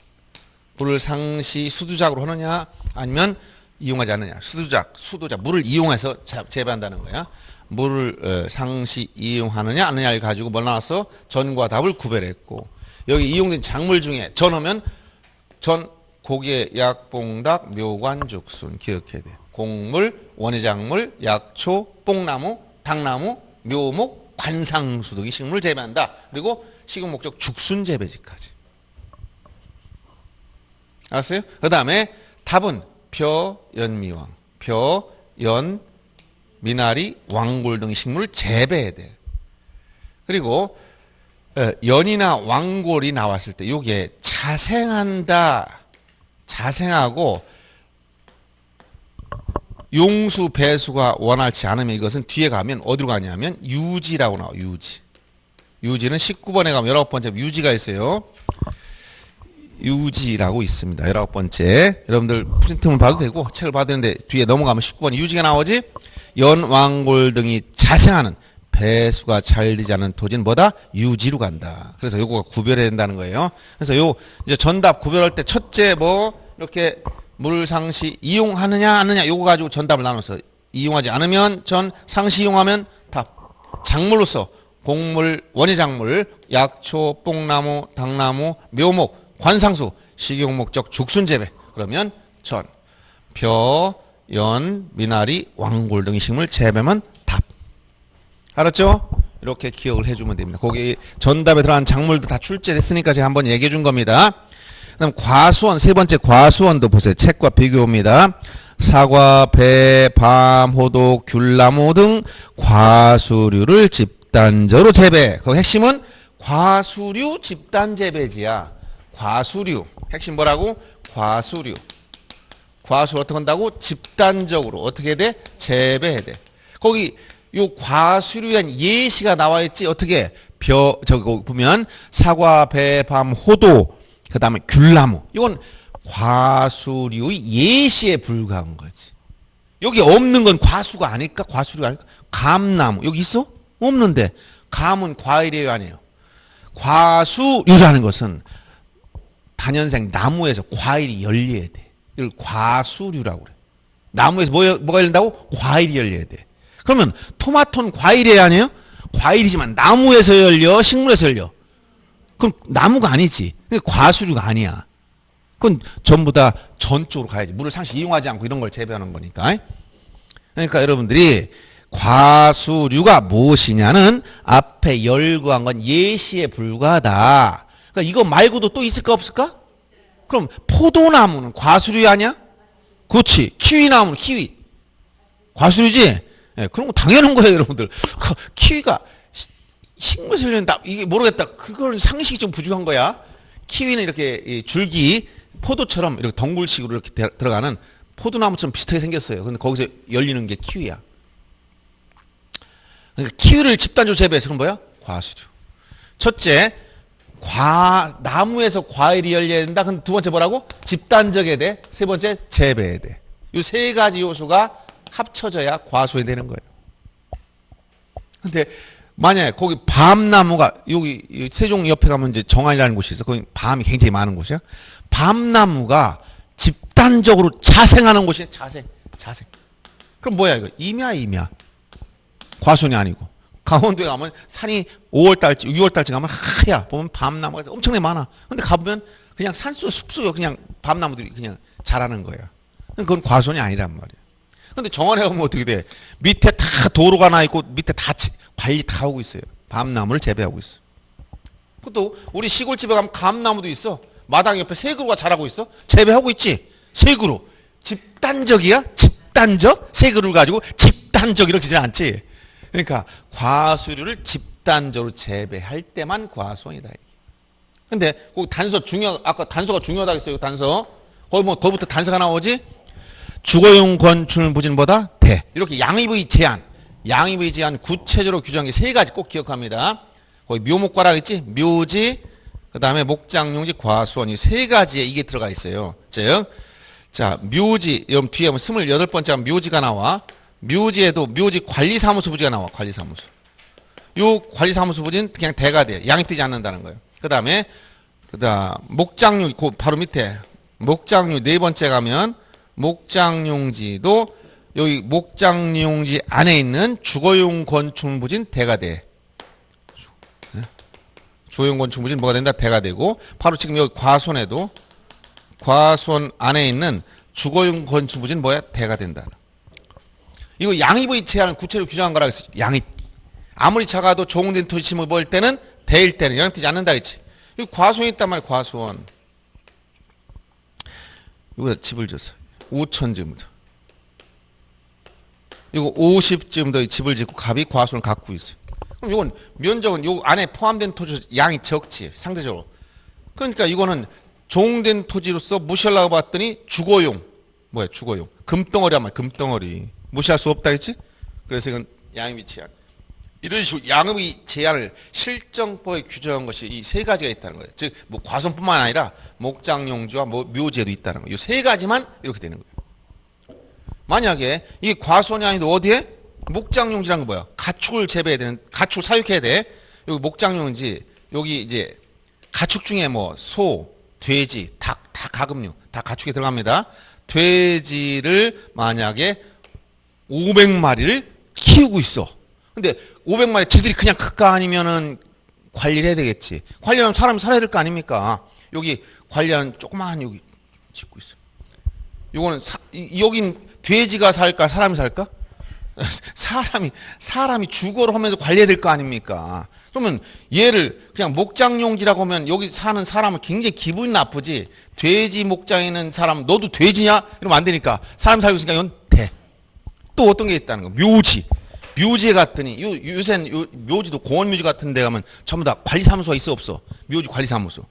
물을 상시 수두작으로 하느냐 아니면 이용하지 않느냐. 수두작 물을 이용해서 재배한다는 거야. 물을 상시 이용하느냐 안 하느냐를 가지고 뭘 나왔어? 전과 답을 구별했고 여기 이용된 작물 중에 전하면 전, 고개, 약봉닭, 묘관, 죽순 기억해야 돼. 곡물, 원예작물, 약초, 뽕나무, 당나무, 묘목, 관상수 등의 식물을 재배한다. 그리고 식용 목적 죽순 재배지까지. 알았어요? 그 다음에 답은 벼, 연미왕, 벼, 연, 미나리, 왕골 등의 식물을 재배해야 돼. 그리고 연이나 왕골이 나왔을 때 이게 자생하고 용수 배수가 원활치 않으면 이것은 뒤에 가면 어디로 가냐면 유지라고 나와. 유지는 19번에 가면 19번째 유지가 있어요. 유지라고 있습니다. 19번째. 여러분들 프린트물 봐도 되고 책을 봐도 되는데 뒤에 넘어가면 19번 유지가 나오지. 연, 왕골 등이 자생하는 배수가 잘 되지 않은 토지는 뭐다? 유지로 간다. 그래서 요거가 구별해야 된다는 거예요. 그래서 이제 전답 구별할 때 첫째 이렇게 물 상시 이용하느냐 하느냐 요거 가지고 전답을 나눠서 이용하지 않으면 전, 상시 이용하면 답. 작물로서 곡물, 원예작물, 약초, 뽕나무, 당나무, 묘목, 관상수, 식용 목적 죽순 재배. 그러면 전, 벼, 연, 미나리, 왕골 등의 식물 재배만 답. 알았죠? 이렇게 기억을 해주면 됩니다. 거기 전답에 들어간 작물도 다 출제됐으니까 제가 한번 얘기해 준 겁니다. 그다음 과수원, 세 번째 과수원도 보세요. 책과 비교입니다. 사과, 배, 밤, 호독, 귤나무 등 과수류를 집단적으로 재배. 그 핵심은 과수류 집단 재배지야. 과수류. 핵심 뭐라고? 과수류. 과수를 어떻게 한다고? 집단적으로. 어떻게 돼? 재배해야 돼. 거기 요 과수류에 대한 예시가 나와 있지. 어떻게? 저기 보면 사과, 배, 밤, 호도, 그 다음에 귤나무. 이건 과수류의 예시에 불과한 거지. 여기 없는 건 과수가 아닐까? 과수류가 아닐까? 감나무. 여기 있어? 없는데. 감은 과일이에요, 아니에요? 과수류라는 것은 단연생 나무에서 과일이 열려야 돼. 이걸 과수류라고 그래. 나무에서 뭐가 열린다고? 과일이 열려야 돼. 그러면 토마토는 과일이에요, 아니에요? 과일이지만 나무에서 열려, 식물에서 열려. 그럼 나무가 아니지. 과수류가 아니야. 그건 전부 다 전적으로 가야지. 물을 상시 이용하지 않고 이런 걸 재배하는 거니까. 그러니까 여러분들이 과수류가 무엇이냐는 앞에 열거한 건 예시에 불과하다. 그러니까 이거 말고도 또 있을까 없을까? 그럼 포도나무는 과수류 아니야? 그렇지. 키위나무는 키위. 과수류지? 예, 그런 거 당연한 거예요, 여러분들. 키위가 식물성분 이게 모르겠다. 그걸 상식이 좀 부족한 거야. 키위는 이렇게 줄기 포도처럼 이렇게 덩굴식으로 이렇게 들어가는 포도나무처럼 비슷하게 생겼어요. 근데 거기서 열리는 게 키위야. 그러니까 키위를 집단적으로 재배해서 그럼 뭐야? 과수류. 첫째, 나무에서 과일이 열려야 된다. 근데 두 번째 뭐라고? 집단적에 돼. 세 번째, 재배에 돼. 이 세 가지 요소가 합쳐져야 과수원이 되는 거예요. 근데 만약에 거기 밤나무가 여기 세종 옆에 가면 이제 정안이라는 곳이 있어. 거기 밤이 굉장히 많은 곳이야. 밤나무가 집단적으로 자생하는 곳이 자생. 그럼 뭐야 이거? 임야. 과수원이 아니고. 강원도에 가면 산이 5월달쯤 6월달쯤 가면 하야 보면 밤나무가 엄청나게 많아. 근데 가보면 그냥 산속 숲속에 그냥 밤나무들이 그냥 자라는 거야. 그건 과수원이 아니란 말이야. 근데 정원에 가면 어떻게 돼? 밑에 다 도로가 나 있고 밑에 다 관리 다 하고 있어요. 밤나무를 재배하고 있어. 그것도 우리 시골집에 가면 감나무도 있어. 마당 옆에 새 그루가 자라고 있어. 재배하고 있지. 새 그루. 집단적이야? 집단적? 새 그루를 가지고 집단적 이렇게 지는 않지. 그러니까 과수류를 집단적으로 재배할 때만 과수원이다. 근데 거기 단서 아까 단서가 중요하다고 했어요. 단서. 거기부터 단서가 나오지? 주거용 건축물 부진보다 대. 이렇게 양의의 제한 구체적으로 규정한 게 세 가지 꼭 기억합니다. 거기 묘목과라 했지? 묘지, 그 다음에 목장용지, 과수원 이 세 가지에 이게 들어가 있어요. 즉, 자, 묘지, 여러분 뒤에 보면 28번째 묘지가 나와. 묘지에도 묘지 관리사무소 부지가 나와. 관리사무소. 요 관리사무소 부지는 그냥 대가 돼. 양이 뜨지 않는다는 거예요. 그 다음에, 목장용, 바로 밑에, 목장용 네 번째 가면, 목장용지도 여기 목장용지 안에 있는 주거용 건축물 부지는 대가 돼. 주거용 건축물 부지는 뭐가 된다? 대가 되고 바로 지금 여기 과수원에도 과수원 안에 있는 주거용 건축물 부지는 뭐야? 대가 된다. 이거 양입의 제한을 구체적으로 규정한 거라고 했어. 양입. 아무리 작아도 종된 토지 침을 볼 때는 대일 때는 영향 뜨지 않는다 했지. 여기 과수원이 있단 말이야. 과수원. 이거 집을 졌어. 5천쯤부터. 이거 50쯤 집을 짓고 갑이 과수원을 갖고 있어요. 그럼 이건 면적은 요 안에 포함된 토지 양이 적지 상대적으로. 그러니까 이거는 종된 토지로서 무시하려고 봤더니 주거용. 뭐야 주거용. 금덩어리 한 말 금덩어리. 무시할 수 없다 했지? 그래서 이건 양입의 제한. 이런 식으로 양입의 제한을 실정법에 규정한 것이 이 세 가지가 있다는 거예요. 즉, 뭐 과수원뿐만 아니라 목장용지와 묘지에도 있다는 거예요. 이 세 가지만 이렇게 되는 거예요. 만약에 이게 과수원이 아니도 어디에? 목장용지라는 건 뭐야? 가축을 재배해야 되는, 가축을 사육해야 돼. 여기 목장용지, 여기 이제 가축 중에 뭐 소, 돼지, 닭, 다 가금류, 다 가축에 들어갑니다. 돼지를 만약에 500마리를 키우고 있어. 근데 500마리 지들이 그냥 클까 아니면은 관리를 해야 되겠지. 관리하면 사람이 살아야 될 거 아닙니까? 여기 관리하는 조그마한 여기 짓고 있어. 요거는 여긴 돼지가 살까 사람이 살까? 사람이 주거를 하면서 관리해야 될 거 아닙니까? 그러면 얘를 그냥 목장용지라고 하면 여기 사는 사람은 굉장히 기분이 나쁘지. 돼지 목장에 있는 사람 너도 돼지냐? 이러면 안 되니까 사람 살고 있으니까 이건 대. 또 어떤 게 있다는 거? 묘지에 갔더니 요새는 묘지도 공원묘지 같은 데 가면 전부 다 관리사무소가 있어 없어? 묘지 관리사무소.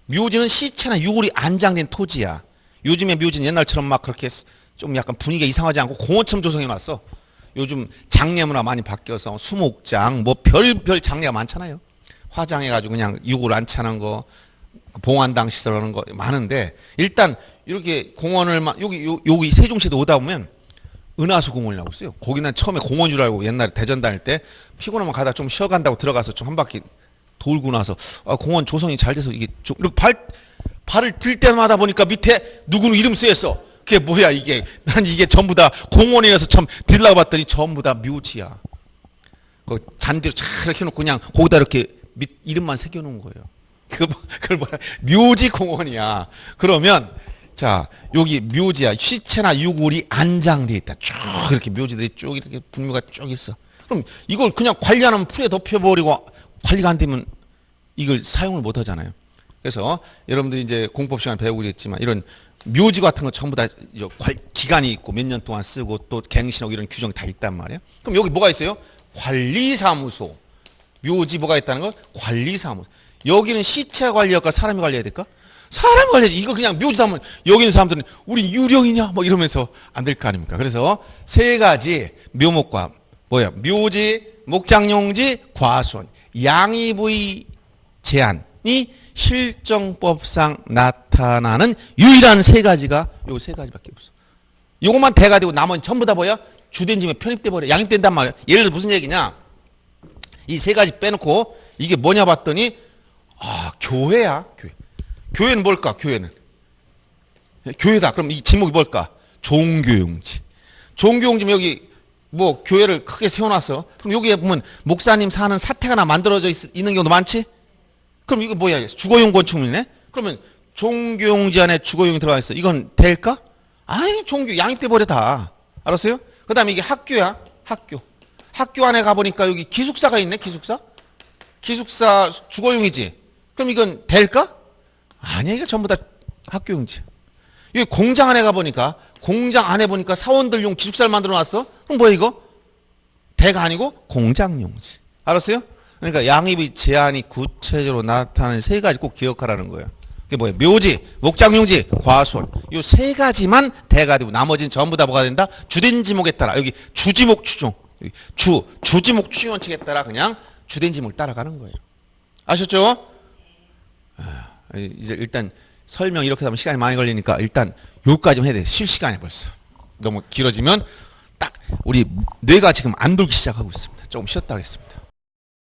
묘지는 시체나 유골이 안장된 토지야. 요즘에 묘지는 옛날처럼 막 그렇게 좀 약간 분위기가 이상하지 않고 공원처럼 조성해놨어. 요즘 장례문화 많이 바뀌어서 수목장 뭐 별별 장례가 많잖아요. 화장해가지고 그냥 유골 안치하는 거, 봉안당 시설하는 거 많은데 일단 이렇게 공원을 여기 세종시도 오다 보면 은하수 공원이라고 있어요. 거기는 처음에 공원인 줄 알고 옛날에 대전 다닐 때 피곤하면 가다 좀 쉬어간다고 들어가서 좀 한 바퀴 돌고 나서 공원 조성이 잘 돼서 이게 좀 이렇게 발을 들 때마다 보니까 밑에 누구는 이름 쓰였어. 그게 뭐야 이게? 난 이게 전부 다 공원이라서 참 들라고 봤더니 전부 다 묘지야. 그 잔디로 잘 이렇게 해놓고 그냥 거기다 이렇게 이름만 새겨놓은 거예요. 그걸 뭐야? 묘지 공원이야. 그러면 자, 여기 묘지야. 시체나 유골이 안장돼 있다. 쭉 이렇게 묘지들이 쭉 이렇게 분묘가 쭉 있어. 그럼 이걸 그냥 관리 안 하면 풀에 덮여버리고 관리가 안 되면 이걸 사용을 못 하잖아요. 그래서 여러분들이 이제 공법 시간에 배우고 있지만 이런 묘지 같은 거 전부 다 기간이 있고 몇 년 동안 쓰고 또 갱신하고 이런 규정이 다 있단 말이에요. 그럼 여기 뭐가 있어요? 관리사무소. 묘지 뭐가 있다는 거? 관리사무소. 여기는 시체 관리할까 사람이 관리해야 될까? 사람이 관리해야지. 이거 그냥 묘지 하면 여기 있는 사람들은 우리 유령이냐 뭐 이러면서 안 될 거 아닙니까? 그래서 세 가지 묘목과 묘지, 목장용지, 과수원, 양의부의 제한이 실정법상 나타나는 유일한 세 가지가 요 세 가지밖에 없어. 요것만 대가 되고 나머지 전부 다 주된 짐에 편입돼 버려. 양입된단 말이야. 예를 들어 무슨 얘기냐? 이 세 가지 빼놓고 이게 뭐냐 봤더니 교회야. 교회. 교회는 뭘까? 교회는 교회다. 그럼 이 지목이 뭘까? 종교용지. 종교용지면 여기 뭐 교회를 크게 세워놨어. 그럼 여기에 보면 목사님 사는 사택 하나 만들어져 있는 경우도 많지? 그럼 이거 뭐야? 주거용 건축물이네? 그러면 종교용지 안에 주거용이 들어가 있어. 이건 될까? 아니, 종교 양입돼 버려 다. 알았어요? 그 다음에 이게 학교야. 학교. 학교 안에 가보니까 여기 기숙사가 있네. 기숙사. 기숙사 주거용이지. 그럼 이건 될까? 아니야. 이거 전부 다 학교용지. 여기 공장 안에 가보니까 공장 안에 보니까 사원들용 기숙사를 만들어 놨어. 그럼 뭐야 이거? 대가 아니고 공장용지. 알았어요? 그러니까 양입의 제한이 구체적으로 나타나는 세 가지 꼭 기억하라는 거예요. 그게 뭐예요? 묘지, 목장용지, 과수원. 이 세 가지만 대가 되고 나머지는 전부 다 뭐가 된다? 주된 지목에 따라 여기 주지목 추종, 주지목 추종 원칙에 따라 그냥 주된 지목을 따라가는 거예요. 아셨죠? 이제 일단 설명 이렇게 하면 시간이 많이 걸리니까 일단 요까지만 해야 돼. 쉴 시간이 벌써. 너무 길어지면 딱 우리 뇌가 지금 안 돌기 시작하고 있습니다. 조금 쉬었다 하겠습니다.